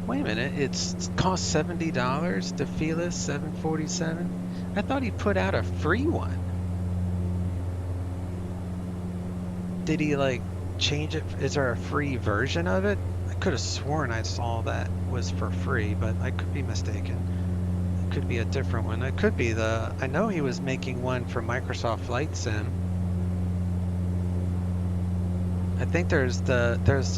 Wait a minute, it costs $70, the Felis 747? I thought he put out a free one. Did he like change it? Is there a free version of it? I could have sworn I saw that was for free, but I could be mistaken. It could be a different one. It could be I know he was making one for Microsoft Flight Sim. I think there's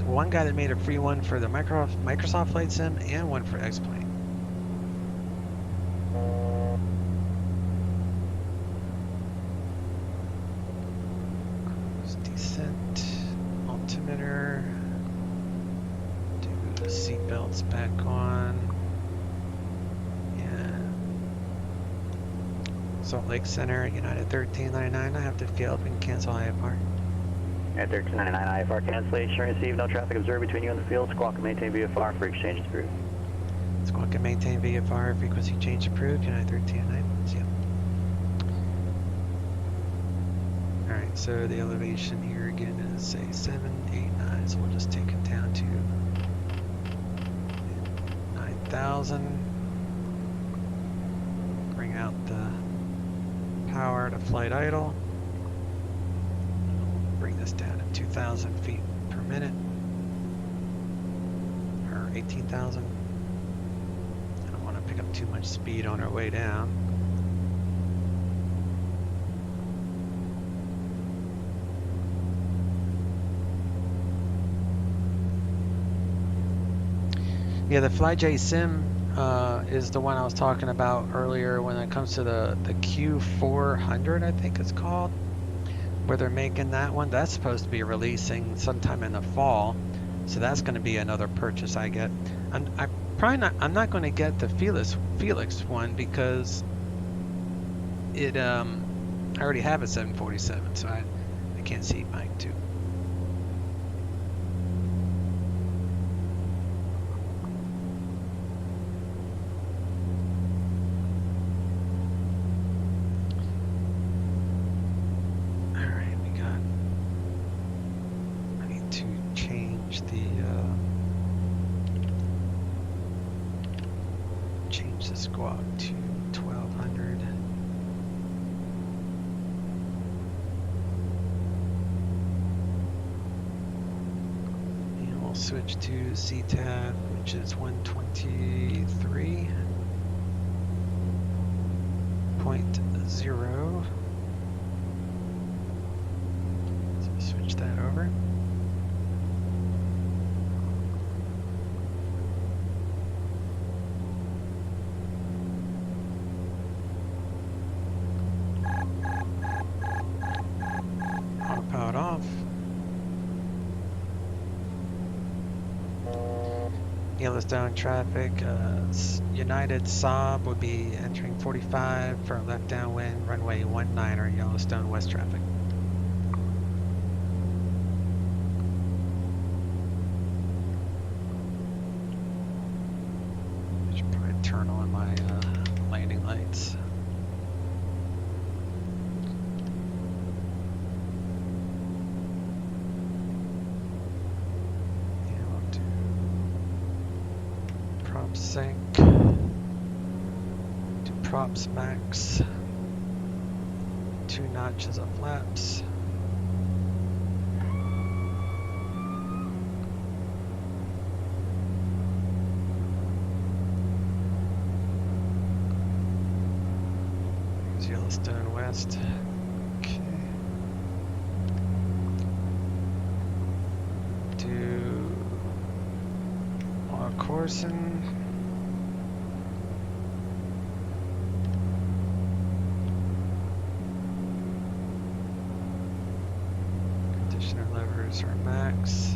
one guy that made a free one for the Microsoft Flight Sim and one for X-Plane. Cruise descent, altimeter, do the seatbelts back on. Yeah. Salt Lake Center, United 1399. I have to fill up and cancel IFR. At 1399 IFR cancellation received, no traffic observed between you and the field. Squawk and maintain VFR for exchange approved. Squawk and maintain VFR, frequency change approved, United 1399. See ya. Alright, So the elevation here again is say 789, so we'll just take it down to 9,000. Bring out the power to flight idle. Bring this down to 2,000 feet per minute, or 18,000. I don't want to pick up too much speed on our way down. Yeah, the FlyJ Sim is the one I was talking about earlier when it comes to the Q400, I think it's called, where they're making that one. That's supposed to be releasing sometime in the fall, so that's going to be another purchase I get. I'm not going to get the Felix one because it I already have a 747, so I can't see buying two. Change the squawk to 1200. And we'll switch to CTAF, which is 123.0. So switch that over. Autopilot off. Yellowstone traffic, United Saab would be entering 45 for left downwind, runway 19er, Yellowstone West traffic. I should probably turn on my landing lights. Sync to props max, 2 notches of flaps. Here's Yellowstone West. Okay. Do log coursing. Levers are max.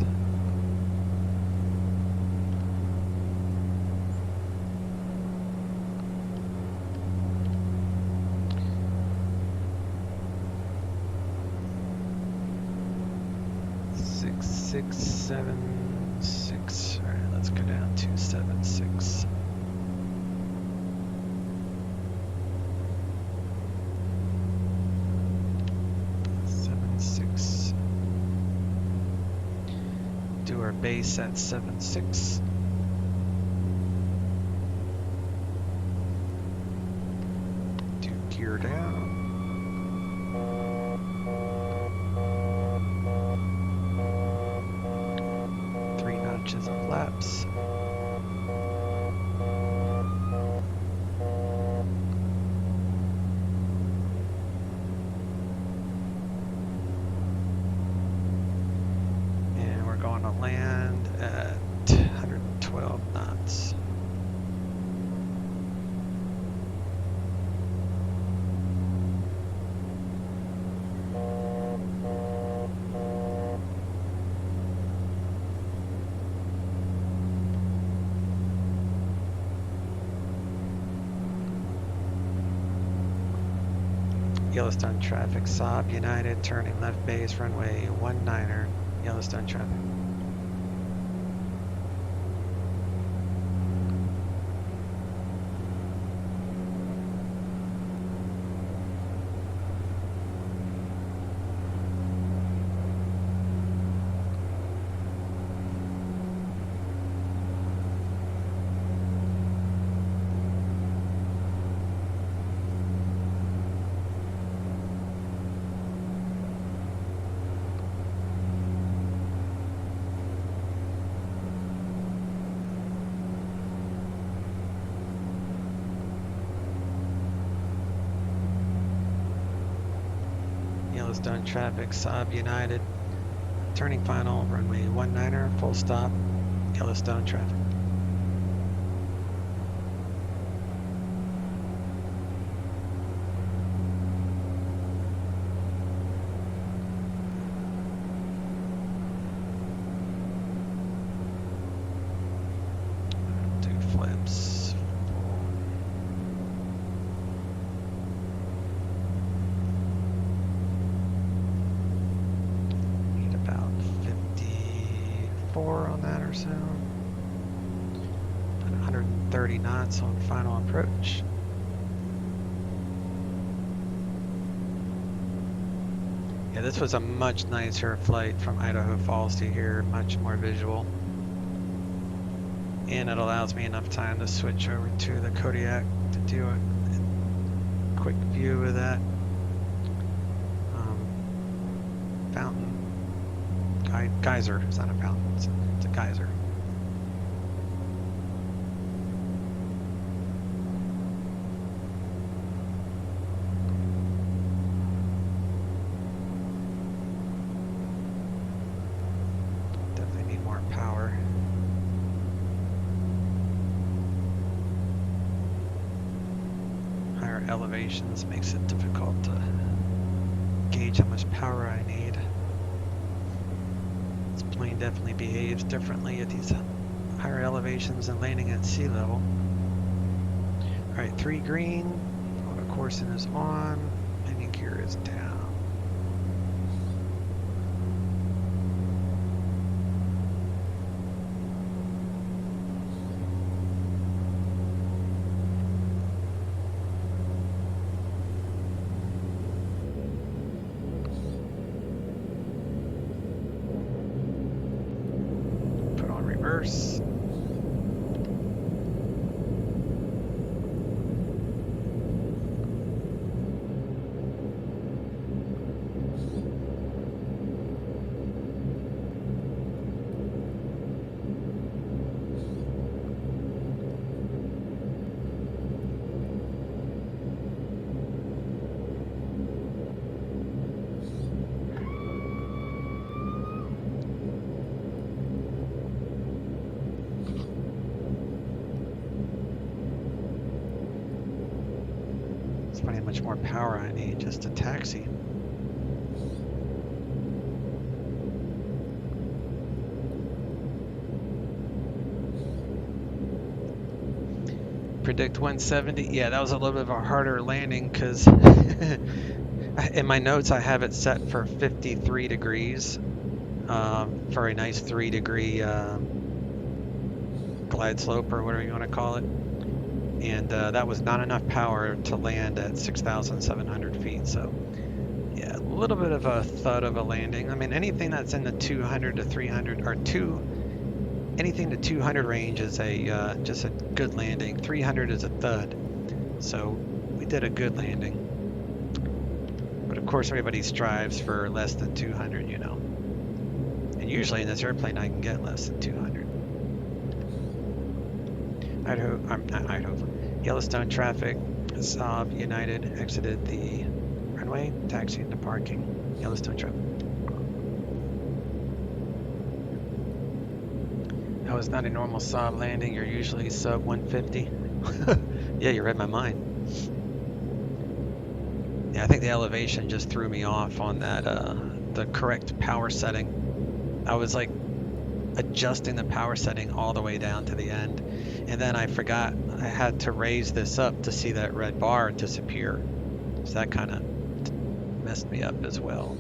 Six, 7, 6. All right, let's go down to 7, 6. Do our base at 7.6. Do gear down. Three notches of flaps. Land at 112 knots. Yellowstone traffic, Saab United, turning left base, runway 19er, Yellowstone traffic. Yellowstone traffic, Saab United. Turning final, runway 19er, full stop, Yellowstone traffic. Do flips. Need about 54 on that or so. 130 knots on final approach. Yeah, this was a much nicer flight from Idaho Falls to here, much more visual. And it allows me enough time to switch over to the Kodiak to do a quick view of that fountain. Geyser, it's not a fountain, it's a geyser. Definitely need more power. Higher elevations makes it difficult to gauge how much power I need. This plane definitely behaves differently at these higher elevations than landing at sea level. Alright, 3 green, auto coursing is on, landing gear is down. Put on reverse. It's funny how much more power I need just to taxi. Predict 170. Yeah, that was a little bit of a harder landing because in my notes I have it set for 53 degrees for a nice 3-degree glide slope or whatever you want to call it. And that was not enough power to land at 6,700 feet. So yeah, a little bit of a thud of a landing. I mean, anything that's in the 200 to 300 or anything to 200 range is a just a good landing. 300 is a thud. So we did a good landing. But of course everybody strives for less than 200, you know. And usually in this airplane I can get less than 200. Yellowstone traffic, Saab United exited the runway, taxiing to parking. Yellowstone traffic. That was not a normal Saab landing. You're usually sub 150. Yeah, you read my mind. Yeah, I think the elevation just threw me off on that, the correct power setting. I was like adjusting the power setting all the way down to the end. And then I forgot I had to raise this up to see that red bar disappear. So that kind of messed me up as well.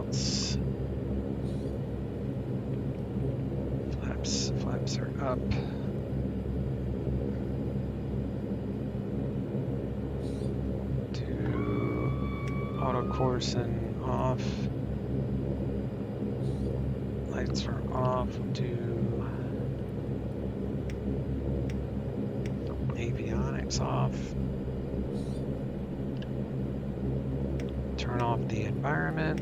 seatbelts. Flaps are up. Auto course and off. Lights are off. We'll do avionics off. Turn off the environment.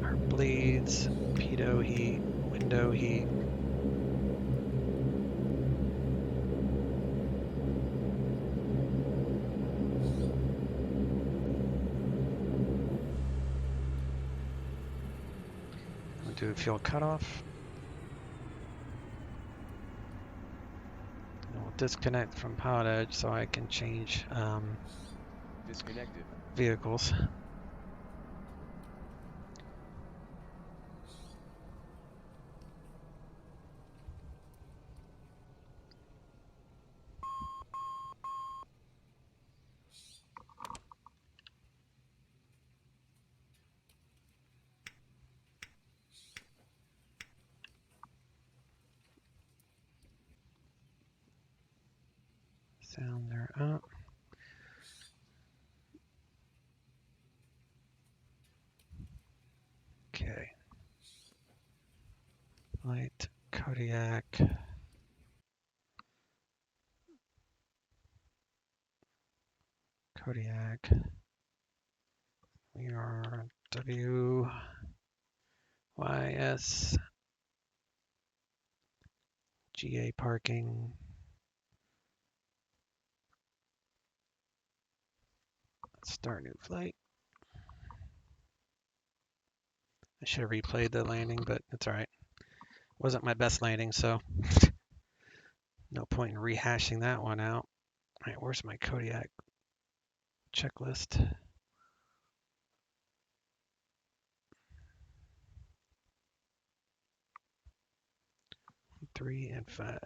Our bleeds, pitot heat, window heat. Do a fuel cutoff. And we'll disconnect from PilotEdge so I can change Disconnected. vehicles. Sounds are up. Okay. Light, Kodiak. Kodiak. We are WYS. GA parking. Let's start new flight. I should have replayed the landing, but it's all right. Wasn't my best landing, so no point in rehashing that one out. All right, where's my Kodiak checklist? 3 and 5.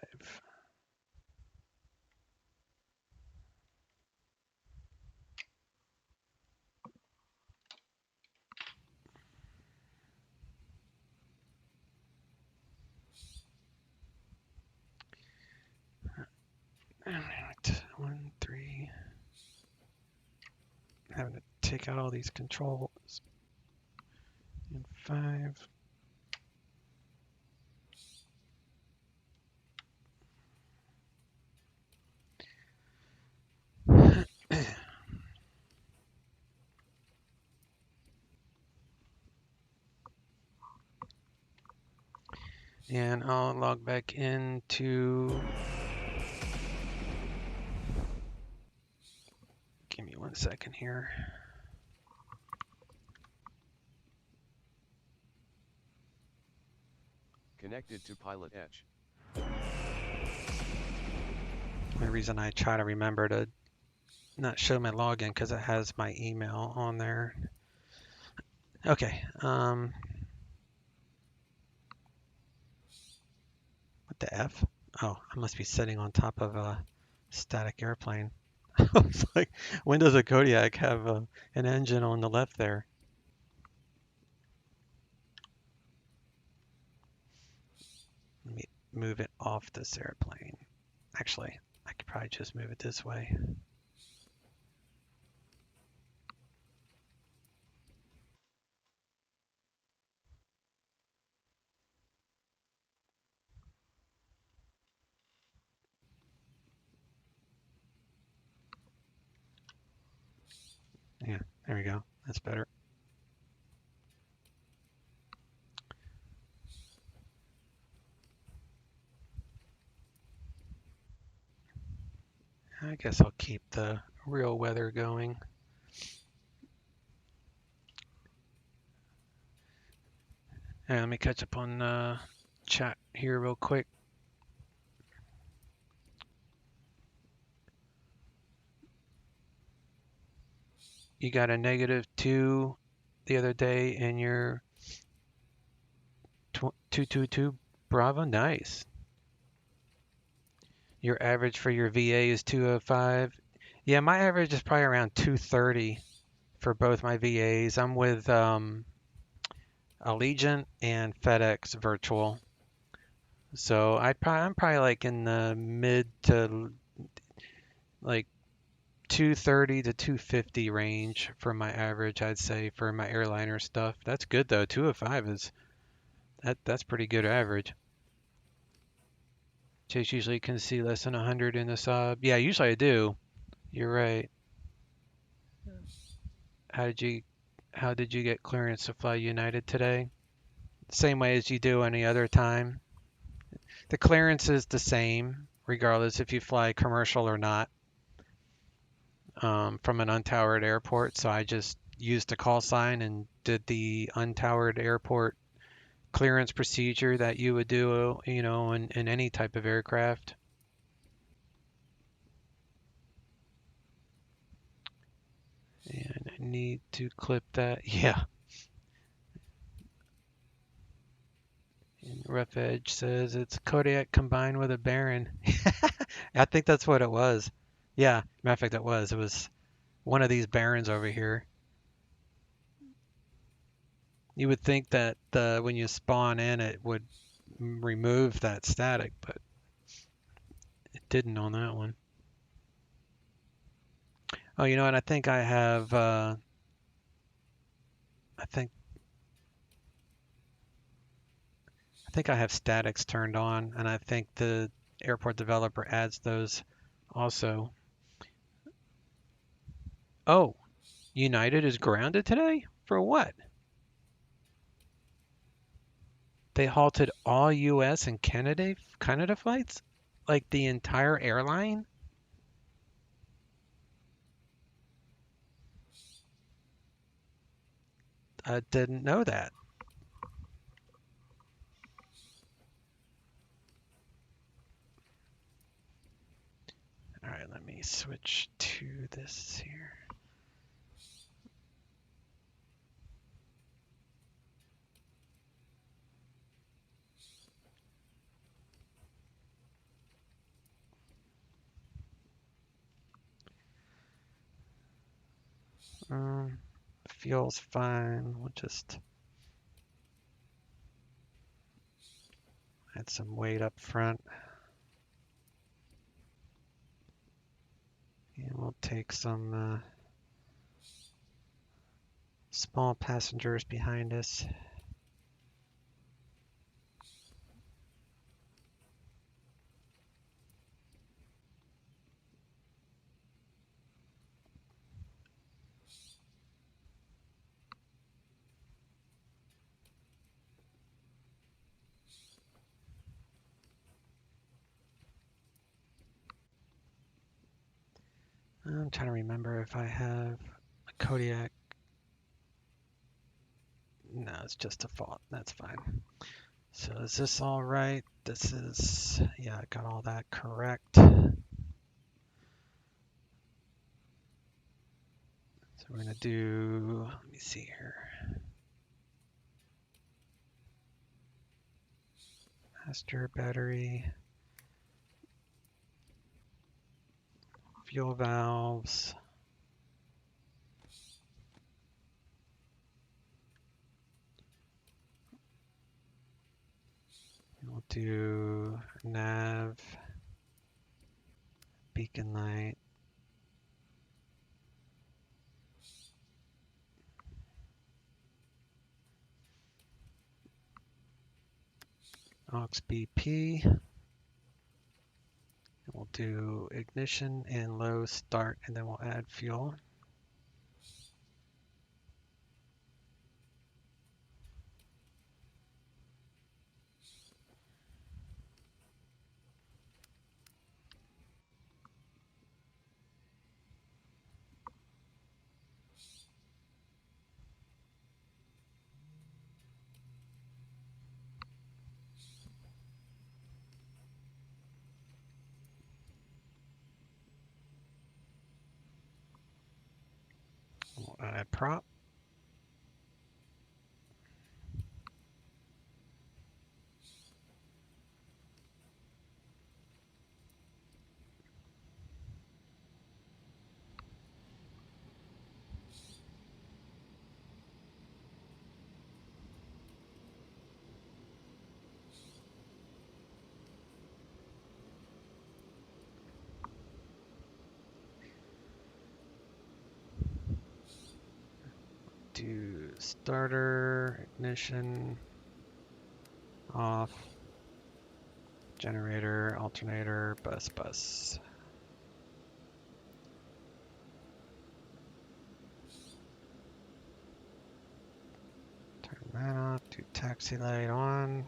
All right, 1, 3. Having to take out all these controls. And 5. And I'll log back into. Give me 1 second here. Connected to PilotEdge. The reason I try to remember to not show my login because it has my email on there. Okay. What the F? Oh, I must be sitting on top of a static airplane. It's like, when does a Kodiak have an engine on the left there? Let me move it off this airplane. Actually, I could probably just move it this way. Yeah, there we go. That's better. I guess I'll keep the real weather going. And let me catch up on chat here real quick. You got a -2 the other day in your 222 Bravo. Nice. Your average for your VA is 205. Yeah, my average is probably around 230 for both my VAs. I'm with Allegiant and FedEx Virtual. So I'm probably like in the mid to like 230 to 250 range for my average, I'd say, for my airliner stuff. That's good though. 205 is that's pretty good average. Chase usually can see less than 100 in the Saab. Yeah, usually I do. You're right. How did you get clearance to fly United today? Same way as you do any other time. The clearance is the same regardless if you fly commercial or not, from an untowered airport. So I just used a call sign and did the untowered airport clearance procedure that you would do, in any type of aircraft. And I need to clip that. Yeah. And Rough Edge says it's Kodiak combined with a Baron. I think that's what it was. Yeah, matter of fact, it was. It was one of these Barons over here. You would think that when you spawn in, it would remove that static, but it didn't on that one. Oh, you know what? I think I have. I think I have statics turned on, and I think the airport developer adds those also. Oh, United is grounded today? For what? They halted all US and Canada flights? Like the entire airline? I didn't know that. All right, let me switch to this here. Fuel's fine. We'll just add some weight up front. And we'll take some small passengers behind us. I'm trying to remember if I have a Kodiak. No, it's just default. That's fine. So is this all right? This is, yeah, I got all that correct. So we're going to do, let me see here. Master battery. Fuel valves. We'll do nav, beacon light. Aux BP. And we'll do ignition and low start, and then we'll add fuel. We'll add prop. do starter, ignition, off, generator, alternator, bus. Turn that off, do taxi light on.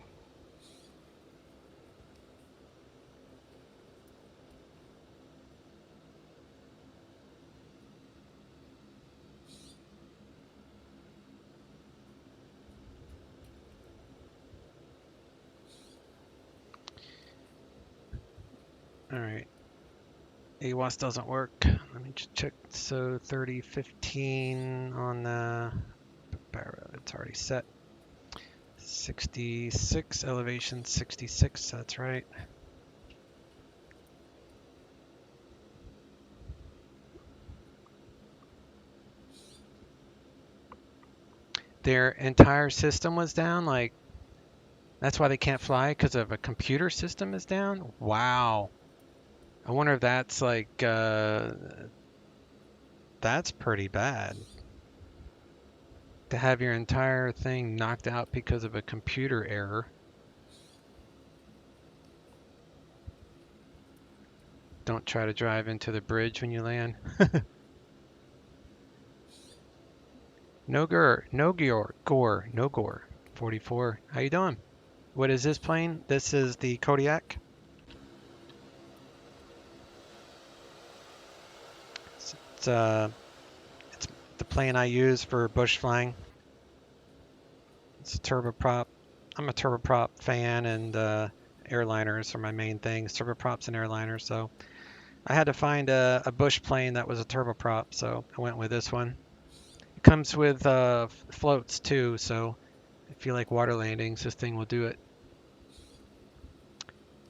All right, AWAS doesn't work. Let me just check. So 3015 on the barrel, it's already set. 66, elevation 66, that's right. Their entire system was down, like, that's why they can't fly, because of a computer system is down? Wow. I wonder if that's like, that's pretty bad. To have your entire thing knocked out because of a computer error. Don't try to drive into the bridge when you land. No gore. 44. How you doing? What is this plane? This is the Kodiak. It's the plane I use for bush flying. It's a turboprop. I'm a turboprop fan, and airliners are my main things. Turboprops and airliners. So I had to find a bush plane that was a turboprop, so I went with this one. It comes with floats too, so if you like water landings, this thing will do it.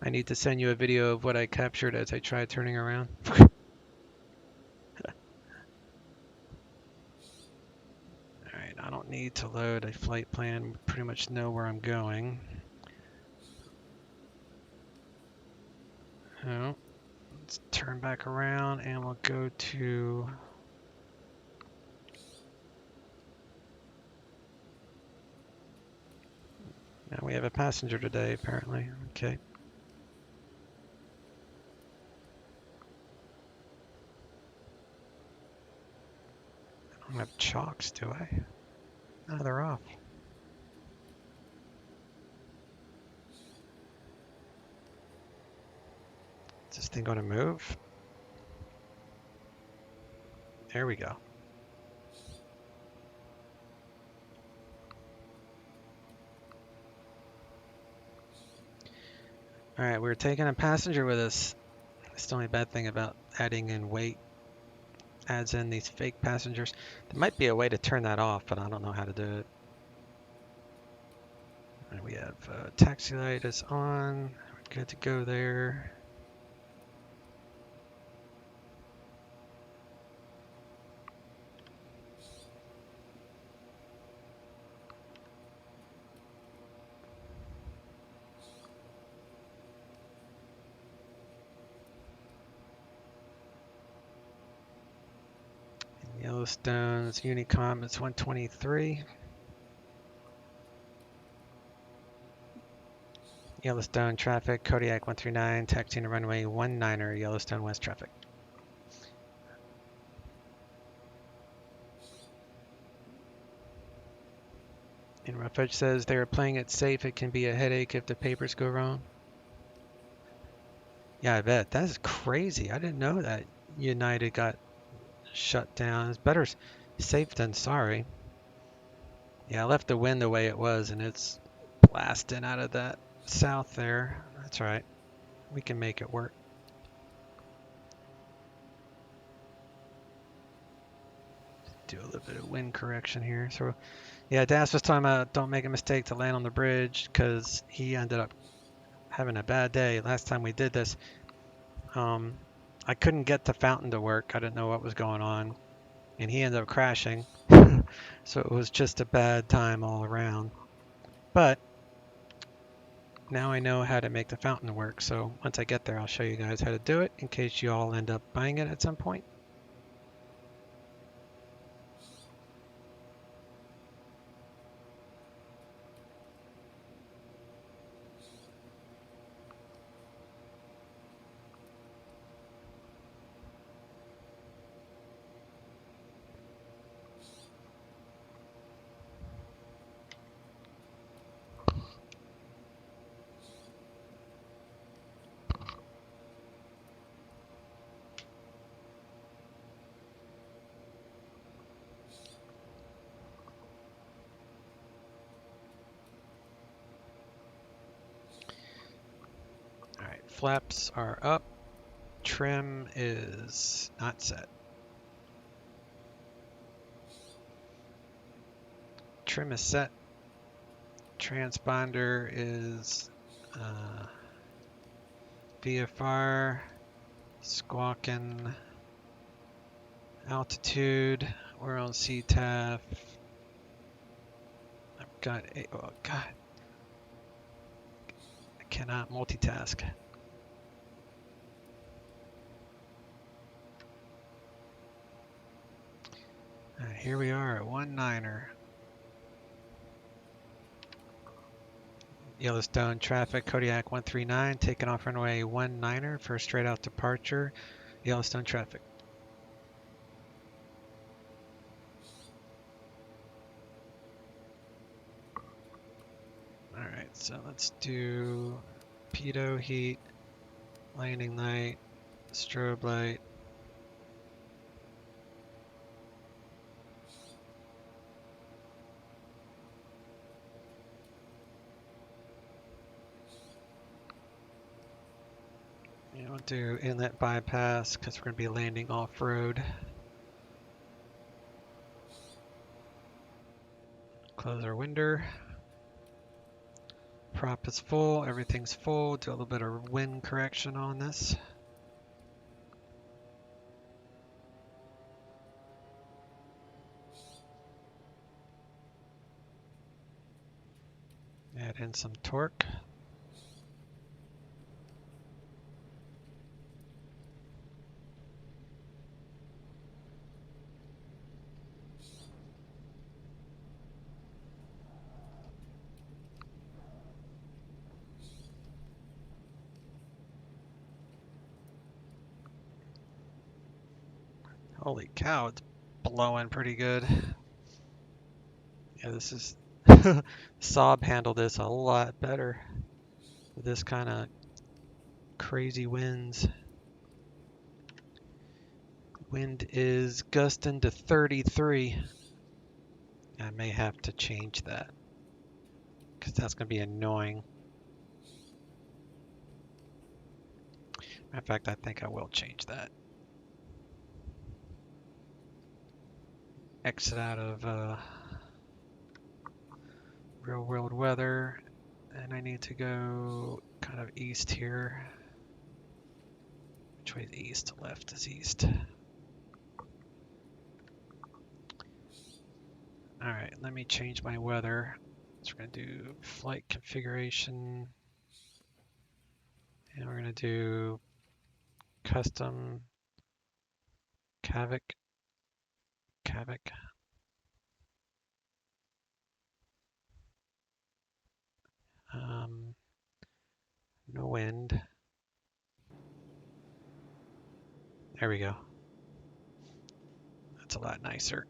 I need to send you a video of what I captured as I tried turning around. Alright, I don't need to load a flight plan. Pretty much know where I'm going. Oh, let's turn back around and we'll go to... Now we have a passenger today, apparently. Okay. I don't have chocks, do I? No, they're off. Is this thing going to move? There we go. Alright, we're taking a passenger with us. That's the only bad thing about adding in weight. Adds in these fake passengers. There might be a way to turn that off, but I don't know how to do it. And we have taxi light is on. We're good to go there. Yellowstone's Unicom is 123. Yellowstone traffic, Kodiak 139, taxiing to runway 19er, Yellowstone West traffic. And Roughedge says they are playing it safe. It can be a headache if the papers go wrong. Yeah, I bet. That is crazy. I didn't know that United got shut down. It's better safe than sorry. Yeah, I left the wind the way it was, and it's blasting out of that south there. That's right. We can make it work. Do a little bit of wind correction here. So, yeah, Das was talking about don't make a mistake to land on the bridge because he ended up having a bad day last time we did this. I couldn't get the fountain to work. I didn't know what was going on, and he ended up crashing. So it was just a bad time all around. But now I know how to make the fountain work. So once I get there, I'll show you guys how to do it in case you all end up buying it at some point. flaps are up. Trim is not set. Trim is set. Transponder is VFR, squawking, altitude. We're on CTAF. I've got oh god, I cannot multitask. Alright, here we are at 19er. Yellowstone traffic, Kodiak 139, taking off runway 19er for straight out departure. Yellowstone traffic. Alright, so let's do pitot heat, landing light, strobe light. Yeah, we'll do inlet bypass because we're going to be landing off-road. Close our winder. Prop is full, everything's full. Do a little bit of wind correction on this. Add in some torque. Holy cow, it's blowing pretty good. Yeah, this is Saab handled this a lot better with this kind of crazy winds. Wind is gusting to 33. I may have to change that because that's going to be annoying. Matter of fact, I think I will change that. Exit out of real world weather, and I need to go kind of east here. Which way is east? Left is east. Alright, let me change my weather. So we're going to do flight configuration. And we're going to do custom Kodiak. No wind. There we go. That's a lot nicer.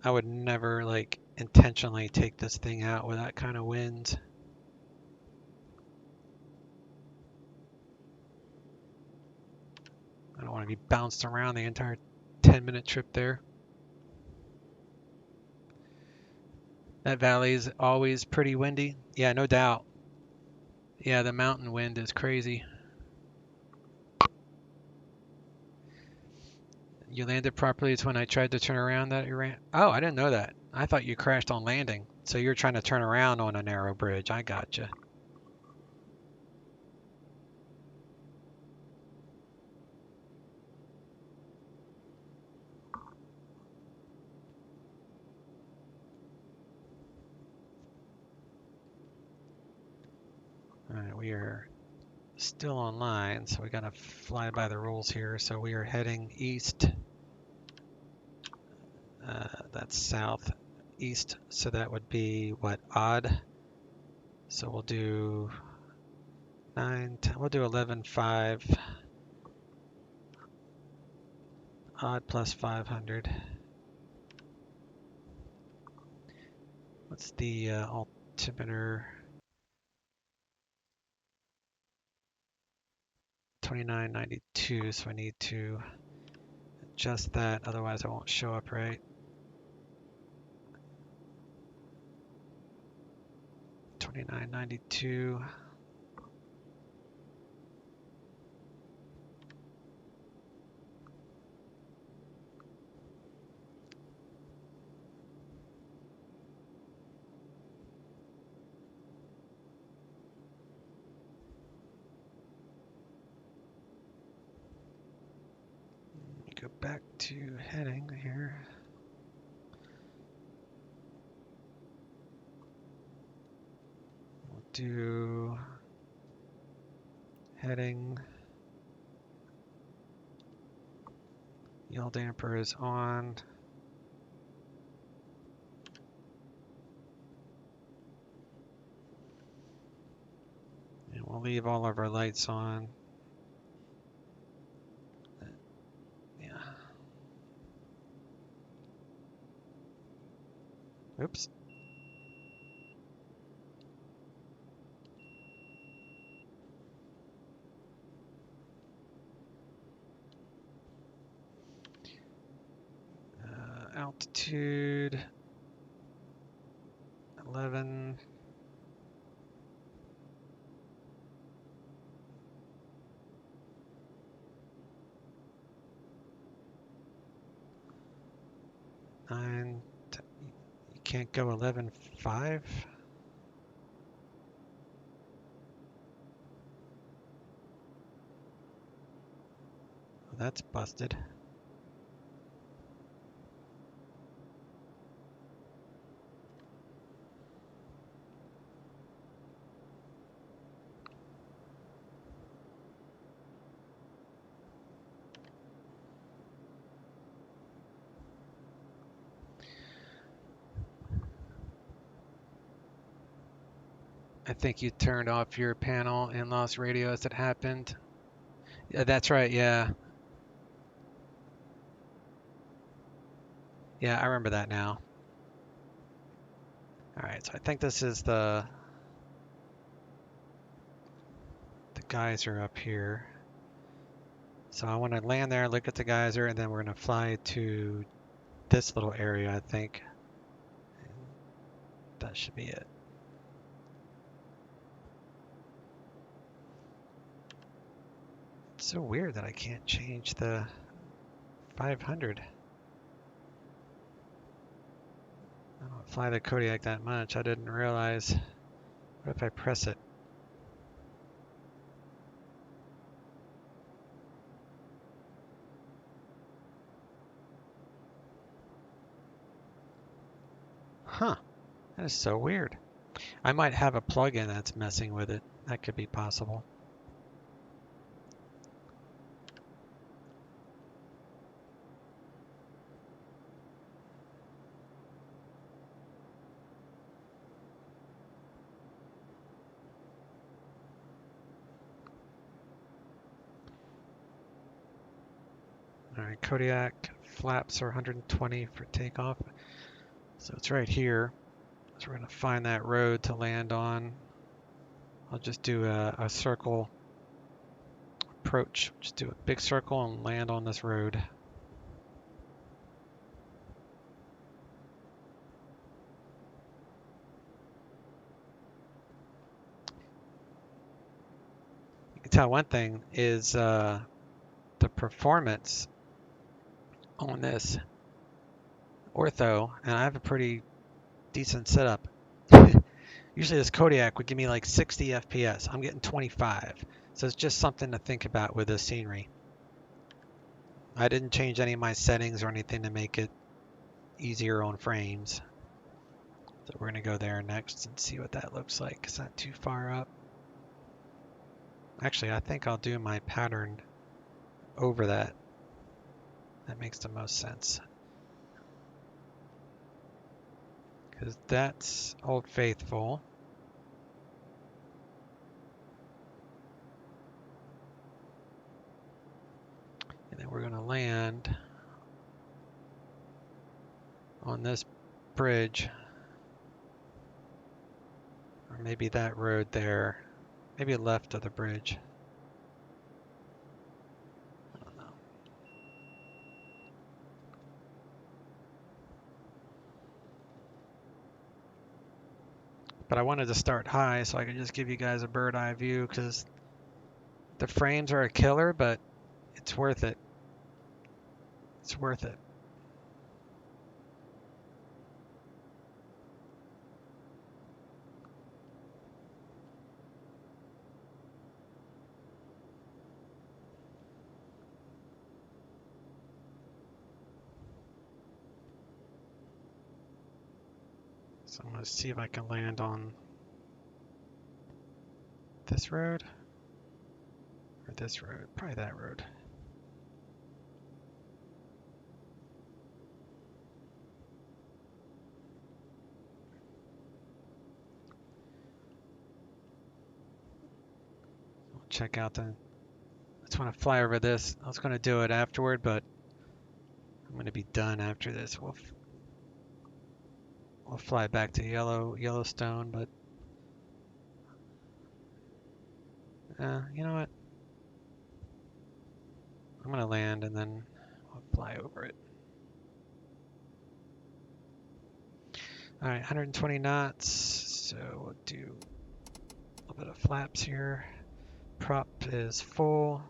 I would never like intentionally take this thing out with that kind of wind. I don't want to be bounced around the entire 10-minute trip there. That valley is always pretty windy. Yeah, no doubt. Yeah, the mountain wind is crazy. You landed properly. It's when I tried to turn around that you ran. Oh, I didn't know that. I thought you crashed on landing. So you're trying to turn around on a narrow bridge. I gotcha. All right, we are still online, so we gotta fly by the rules here. So we are heading east. That's southeast, so that would be what, odd? So we'll do 9, 10, we'll do 11.5. Odd plus 500. What's the altimeter? 2992, so I need to adjust that, otherwise it won't show up right. 2992. back to heading here. We'll do heading. Yaw damper is on. And we'll leave all of our lights on. Yeah. Oops. Altitude 11. You can't go 11.5. Well, that's busted. I think you turned off your panel and lost radio as it happened. Yeah, that's right, yeah. Yeah, I remember that now. Alright, so I think this is the geyser up here. So I want to land there, look at the geyser, and then we're going to fly to this little area, I think. That should be it. It's so weird that I can't change the 500. I don't fly the Kodiak that much. I didn't realize. What if I press it? Huh. That is so weird. I might have a plug-in that's messing with it. That could be possible. Alright, Kodiak flaps are 120 for takeoff. So it's right here. So we're going to find that road to land on. I'll just do a circle approach. Just do a big circle and land on this road. You can tell one thing is the performance on this ortho, and I have a pretty decent setup. Usually this Kodiak would give me like 60 FPS. I'm getting 25. So it's just something to think about with this scenery. I didn't change any of my settings or anything to make it easier on frames. So we're going to go there next and see what that looks like. It's not too far up. Actually, I think I'll do my pattern over that. That makes the most sense. Because that's Old Faithful. And then we're going to land on this bridge. Or maybe that road there. Maybe left of the bridge. I don't know. But I wanted to start high so I could just give you guys a bird eye view because the frames are a killer, but it's worth it. It's worth it. So I'm going to see if I can land on this road or this road. Probably that road. We'll check out the... I just want to fly over this. I was going to do it afterward, but I'm going to be done after this. We'll fly back to Yellowstone, but you know what? I'm going to land and then I'll fly over it. All right, 120 knots. So we'll do a little bit of flaps here. Prop is full.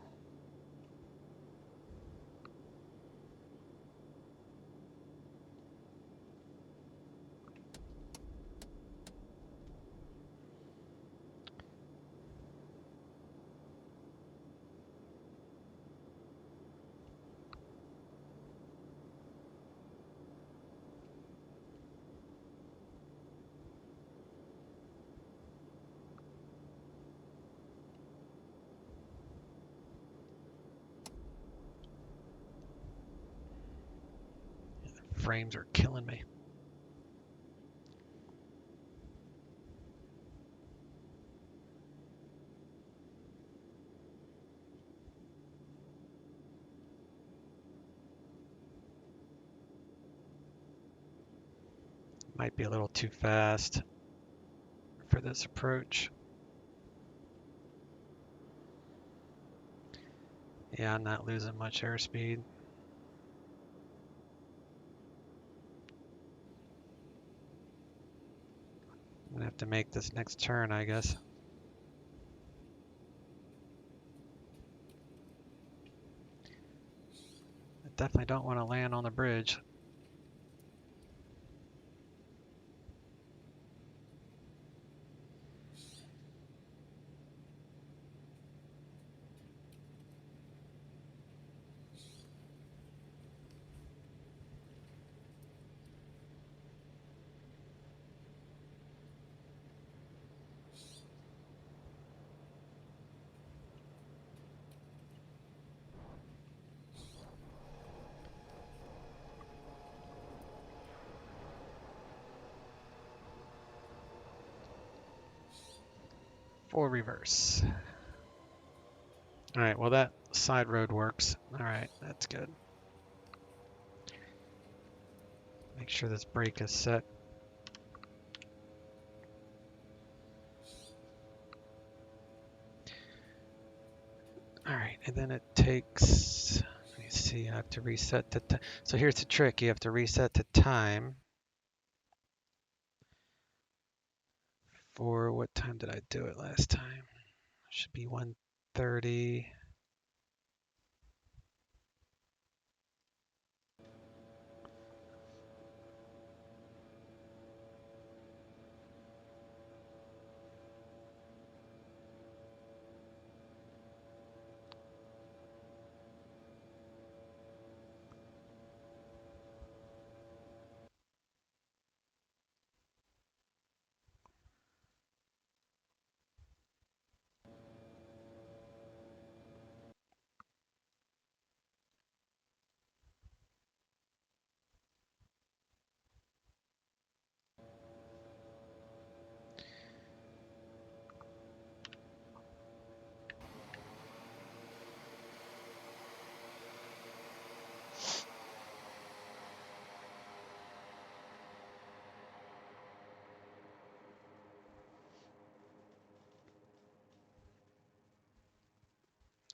Frames are killing me. Might be a little too fast for this approach. Yeah, I'm not losing much airspeed. I'm gonna have to make this next turn, I guess. I definitely don't want to land on the bridge. For reverse. All right, well that side road works. All right, that's good. Make sure this brake is set. All right, and then it takes, let me see, I have to reset the time. So here's the trick, you have to reset the time. For what time did I do it last time? Should be 1:30.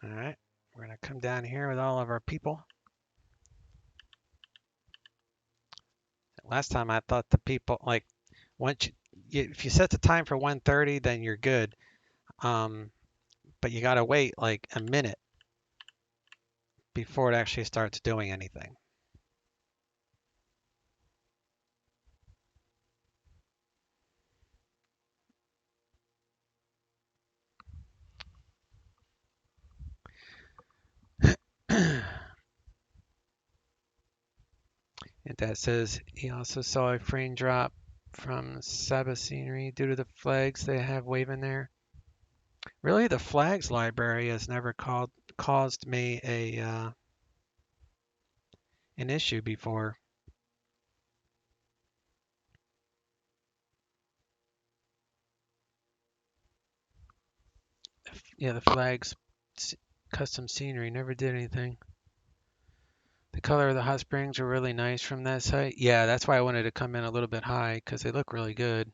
All right, we're gonna come down here with all of our people. Last time I thought the people, like, once if you set the time for 1:30, then you're good. But you gotta wait like a minute before it actually starts doing anything. And that says he also saw a frame drop from Saab scenery due to the flags they have waving there. Really, the flags library has never caused me an issue before. Yeah, the flags custom scenery never did anything. The color of the hot springs are really nice from that site. Yeah, that's why I wanted to come in a little bit high because they look really good.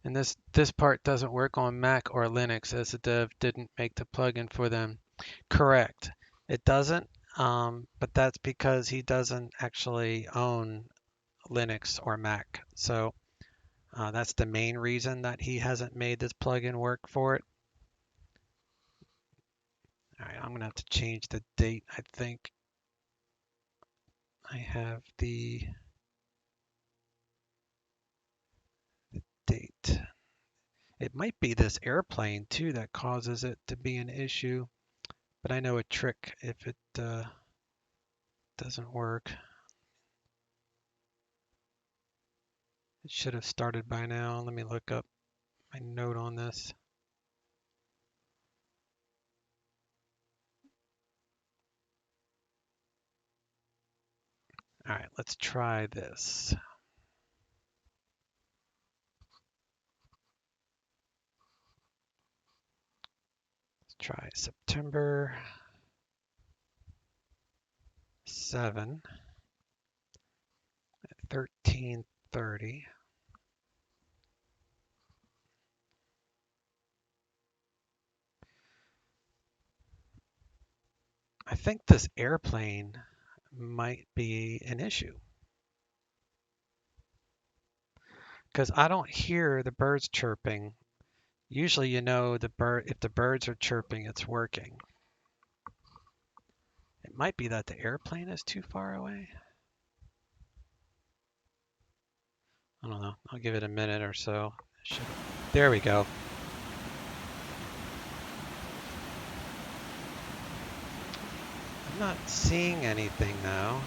And this part doesn't work on Mac or Linux as the dev didn't make the plugin for them. Correct. It doesn't, but that's because he doesn't actually own Linux or Mac. So that's the main reason that he hasn't made this plugin work for it. All right, I'm going to have to change the date. I think I have the date. It might be this airplane too that causes it to be an issue, but I know a trick if it doesn't work. It should have started by now. Let me look up my note on this. All right, let's try this. Let's try September 7 at 13:30. I think this airplane might be an issue because I don't hear the birds chirping. Usually, you know, if the birds are chirping, it's working. It might be that the airplane is too far away. I don't know. I'll give it a minute or so. There we go. I'm not seeing anything now.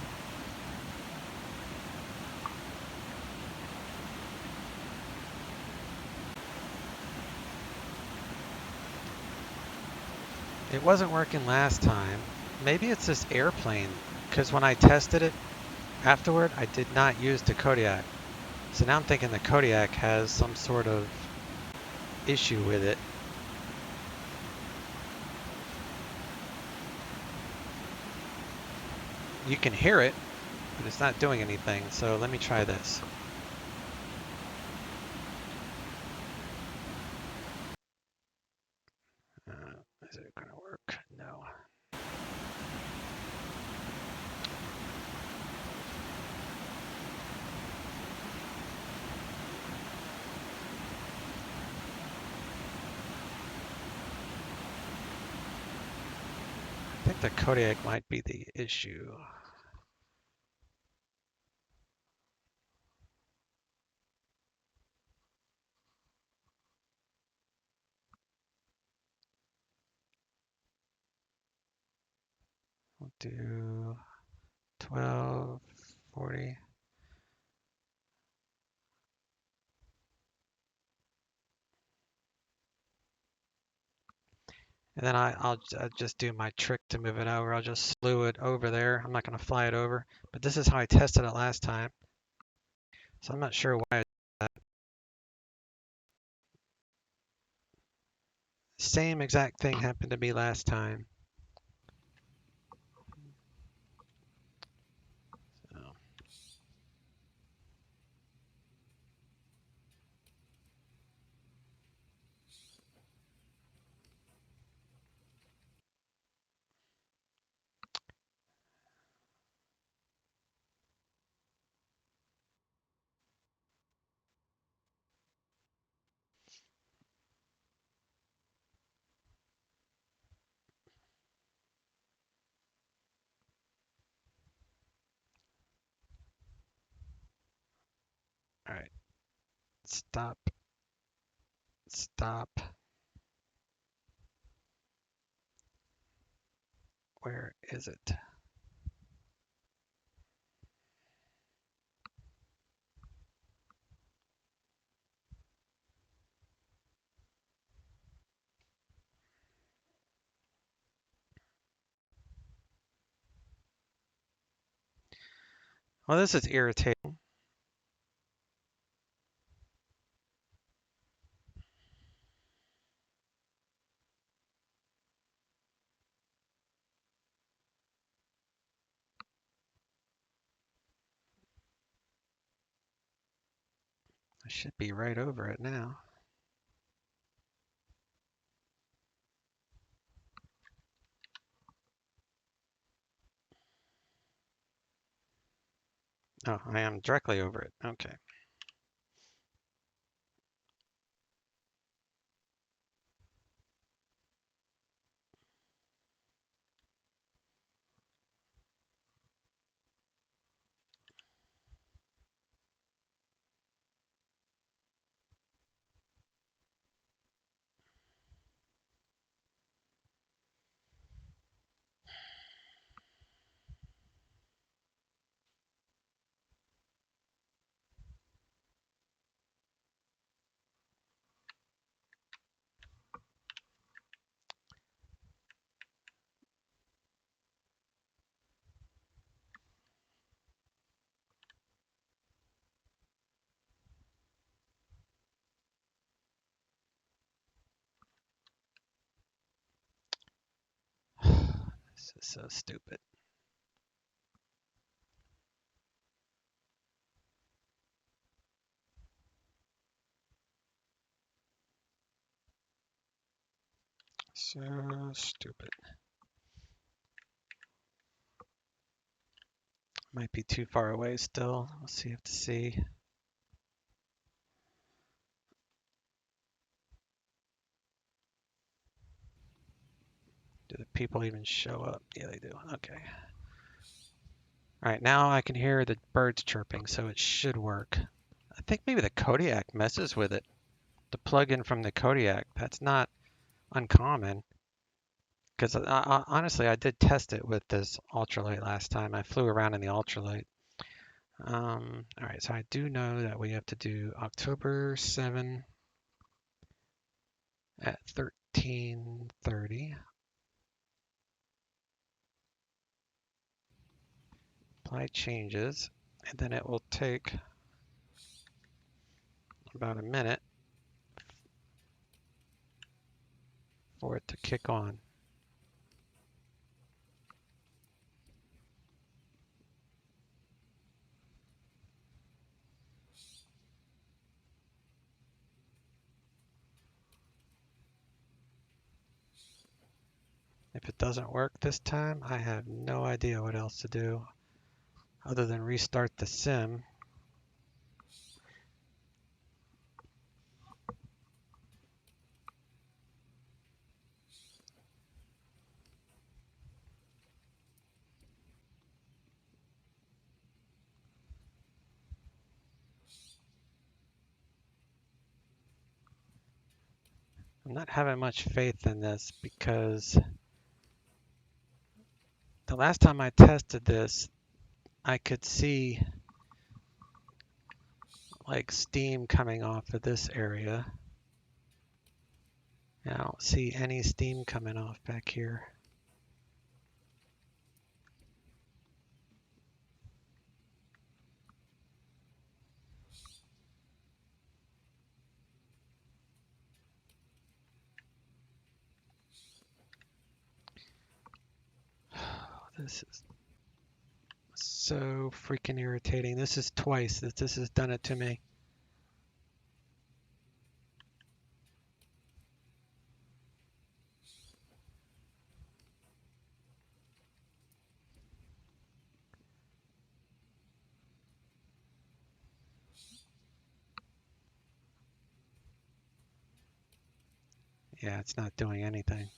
It wasn't working last time. Maybe it's this airplane, because when I tested it afterward, I did not use the Kodiak. So now I'm thinking the Kodiak has some sort of issue with it. You can hear it, but it's not doing anything. So let me try this. Is it going to work? No. I think the Kodiak might be the issue. We'll do 1240. And then I'll just do my trick to move it over. I'll just slew it over there. I'm not going to fly it over. But this is how I tested it last time. So I'm not sure why I did that. Same exact thing happened to me last time. So. All right. Stop. Stop. Where is it? Well, this is irritating. I should be right over it now. Oh, I am directly over it. Okay. This is so stupid. So stupid. Might be too far away still. We'll see. Have to see. Do the people even show up? Yeah, they do. Okay. All right, now I can hear the birds chirping, so it should work. I think maybe the Kodiak messes with it. The plug-in from the Kodiak, that's not uncommon. Because honestly, I did test it with this ultralight last time. I flew around in the ultralight. All right, so I do know that we have to do October 7 at 13:30. Apply changes, and then it will take about a minute for it to kick on. If it doesn't work this time, I have no idea what else to do other than restart the sim. I'm not having much faith in this because the last time I tested this, I could see like steam coming off of this area. And I don't see any steam coming off back here. This is so freaking irritating. This is twice that this has done it to me. Yeah, it's not doing anything.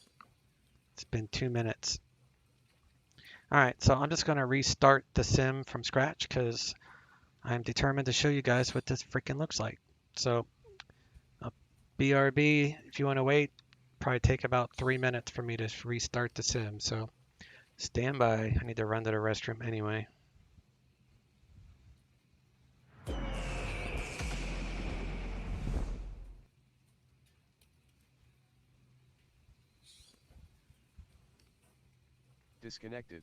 It's been 2 minutes. All right, so I'm just going to restart the sim from scratch because I'm determined to show you guys what this freaking looks like. So BRB, if you want to wait, probably take about 3 minutes for me to restart the sim. So stand by. I need to run to the restroom anyway. Disconnected.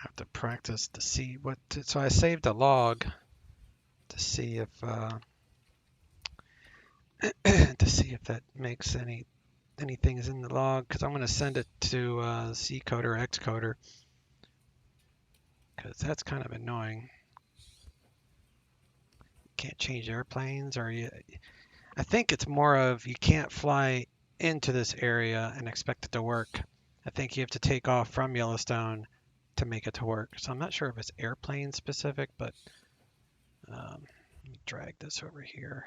have to practice to see what. So I saved a log to see if to see if that makes anything is in the log, because I'm going to send it to C coder, X coder, because that's kind of annoying. Can't change airplanes, or I think it's more of you can't fly into this area and expect it to work. I think you have to take off from Yellowstone to make it to work. So I'm not sure if it's airplane specific, but let me drag this over here.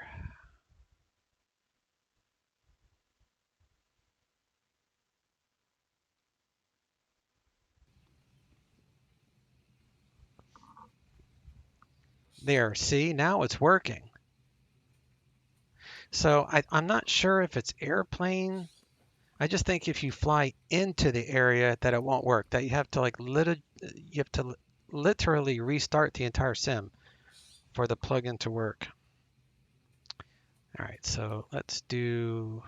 There, see, now it's working. So I'm not sure if it's airplane. I just think if you fly into the area that it won't work, that you have to literally restart the entire sim for the plugin to work. All right, so let's do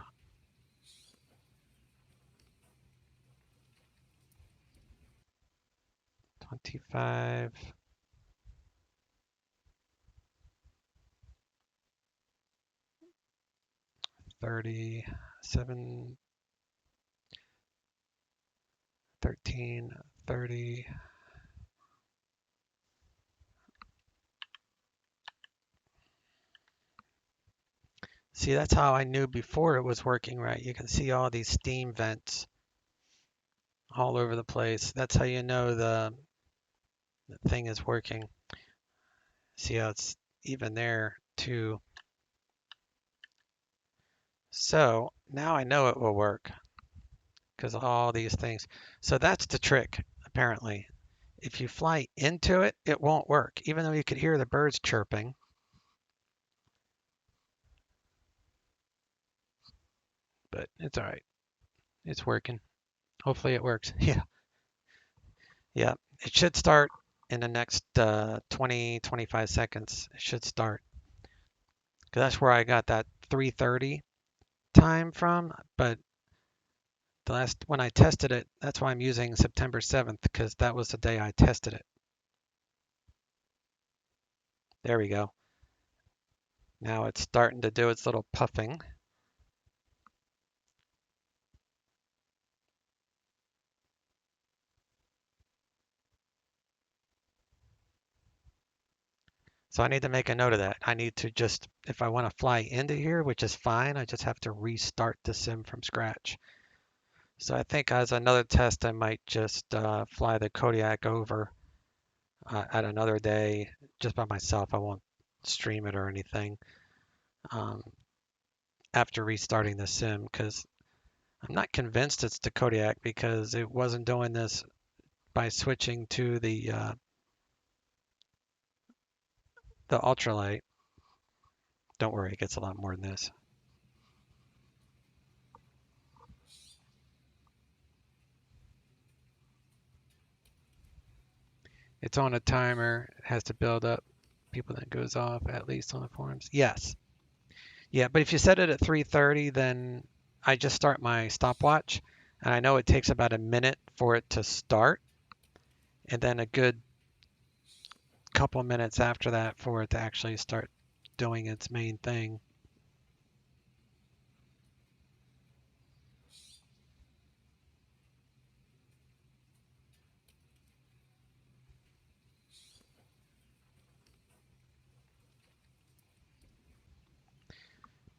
25. 37, 13, 30. See, that's how I knew before it was working right. You can see all these steam vents all over the place. That's how you know the thing is working. See how it's even there too. So now I know it will work because of all these things. So that's the trick, apparently. If you fly into it, it won't work, even though you could hear the birds chirping. But it's all right. It's working. Hopefully it works. Yeah. Yeah. It should start in the next 20, 25 seconds. It should start. Because that's where I got that 3:30 time from. But when I tested it, that's why I'm using September 7th, because that was the day I tested it. There we go. Now it's starting to do its little puffing. So I need to make a note of that. I need to just, if I want to fly into here, which is fine, I just have to restart the sim from scratch. So I think as another test, I might just fly the Kodiak over at another day just by myself. I won't stream it or anything after restarting the sim, because I'm not convinced it's the Kodiak, because it wasn't doing this by switching to the ultralight. Don't worry, it gets a lot more than this. It's on a timer. It has to build up. People that goes off, at least on the forums. Yes. Yeah, but if you set it at 3:30, then I just start my stopwatch, and I know it takes about a minute for it to start, and then a good couple minutes after that for it to actually start doing its main thing.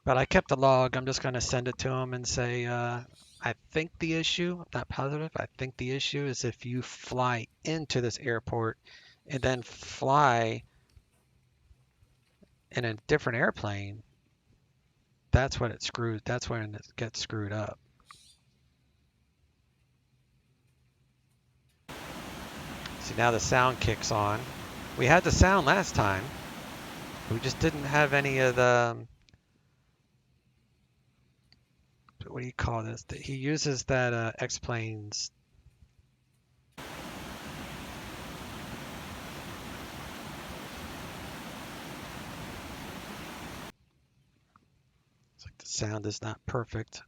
But I kept the log. I'm just going to send it to him and say, I think the issue, I'm not positive, I think the issue is if you fly into this airport and then fly in a different airplane, that's when it gets screwed up. See, now the sound kicks on. We had the sound last time. We just didn't have any of the, what do you call this? He uses that X-Planes. It's like the sound is not perfect.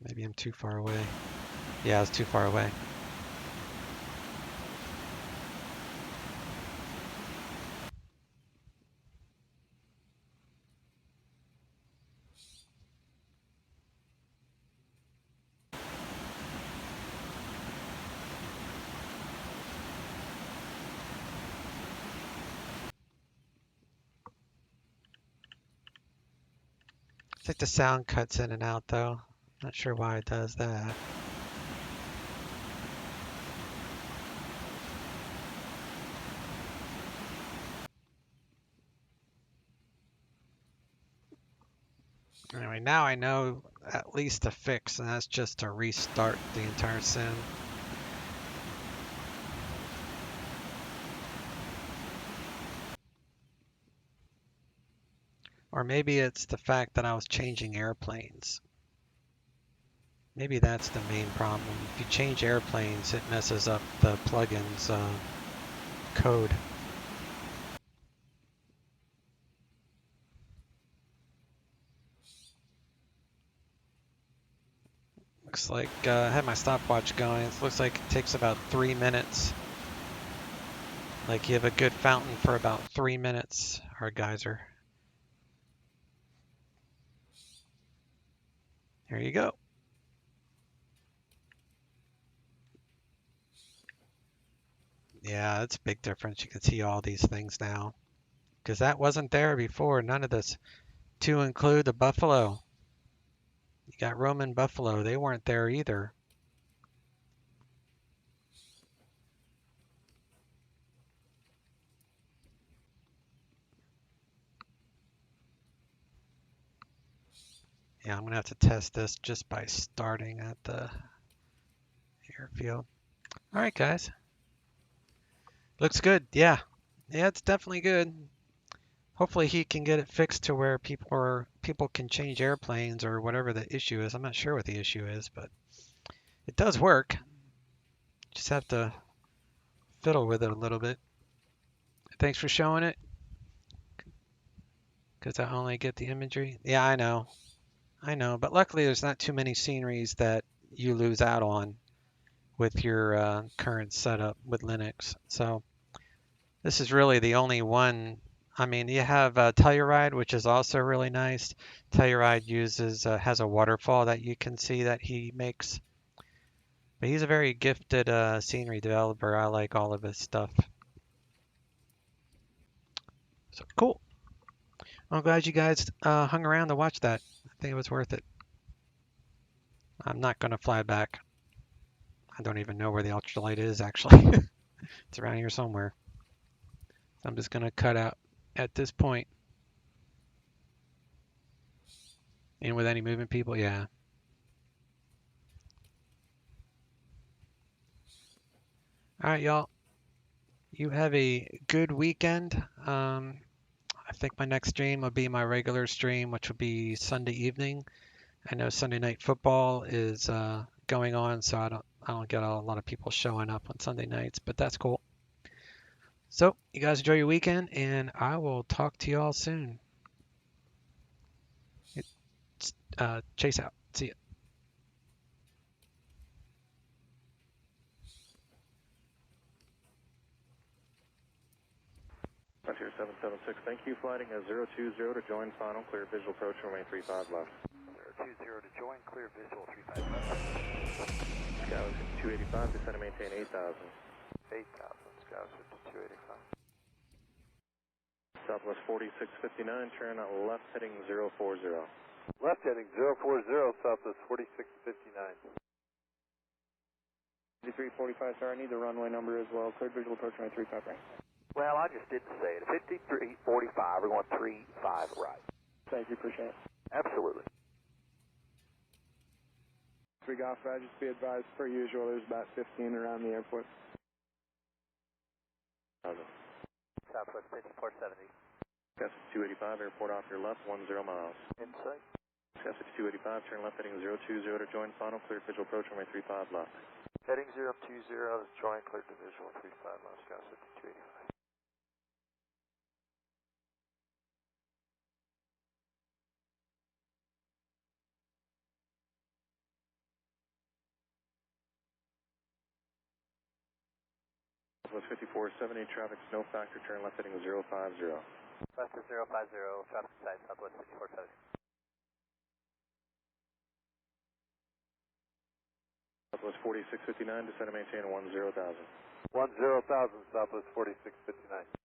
Maybe I'm too far away. Yeah, it's too far away. I think the sound cuts in and out though. Not sure why it does that. Anyway, now I know at least a fix, and that's just to restart the entire sim. Or maybe it's the fact that I was changing airplanes. Maybe that's the main problem. If you change airplanes, it messes up the plugin's code. Looks like I had my stopwatch going. It looks like it takes about 3 minutes. Like you have a good fountain for about 3 minutes, or geyser. There you go. Yeah, it's a big difference. You can see all these things now. Because that wasn't there before. None of this. To include the buffalo. You got Roman buffalo. They weren't there either. Yeah, I'm going to have to test this just by starting at the airfield. All right, guys. Looks good. Yeah. Yeah, it's definitely good. Hopefully he can get it fixed to where people can change airplanes or whatever the issue is. I'm not sure what the issue is, but it does work. Just have to fiddle with it a little bit. Thanks for showing it. Because I only get the imagery. Yeah, I know. But luckily there's not too many sceneries that you lose out on with your current setup with Linux. So this is really the only one. I mean, you have Telluride, which is also really nice. Telluride has a waterfall that you can see that he makes. But he's a very gifted scenery developer. I like all of his stuff. So cool. I'm glad you guys hung around to watch that. I think it was worth it. I'm not going to fly back. I don't even know where the ultralight is, actually. It's around here somewhere. So I'm just going to cut out at this point. And with any moving people, yeah. All right, y'all. You have a good weekend. I think my next stream will be my regular stream, which will be Sunday evening. I know Sunday night football is going on, so I don't get a lot of people showing up on Sunday nights, but that's cool. So you guys enjoy your weekend, and I will talk to you all soon. Chase out. See ya. Frontier 776, thank you. Flighting a 020 to join final. Clear visual approach, runway 35 left. 020 to join, clear visual 35 left. Scout 285, descend and maintain 8,000. 8,000, Scout 285. Southwest 4659, turn left heading 040. Left heading 040, Southwest 4659. 5345, sir, I need the runway number as well. Clear visual approach, runway 35 right. Well, I just didn't say it. 5345, we're going 35 right. Thank you, appreciate it. Absolutely. 3 Golf, just be advised, per usual, there's about 15 around the airport. Southwest 5470. Scout 285, airport off your left, 10 miles. Insight. Scout 285, turn left heading 020 to join final. Clear visual approach, runway 35 left. Heading 020, join, clear to visual 35 miles, Scout 285. Southwest 5470, traffic snow factor, turn left heading 050. Left to 050, traffic side, Southwest 5470. Southwest 4659, descend and maintain 10,000. 10,000, Southwest 4659.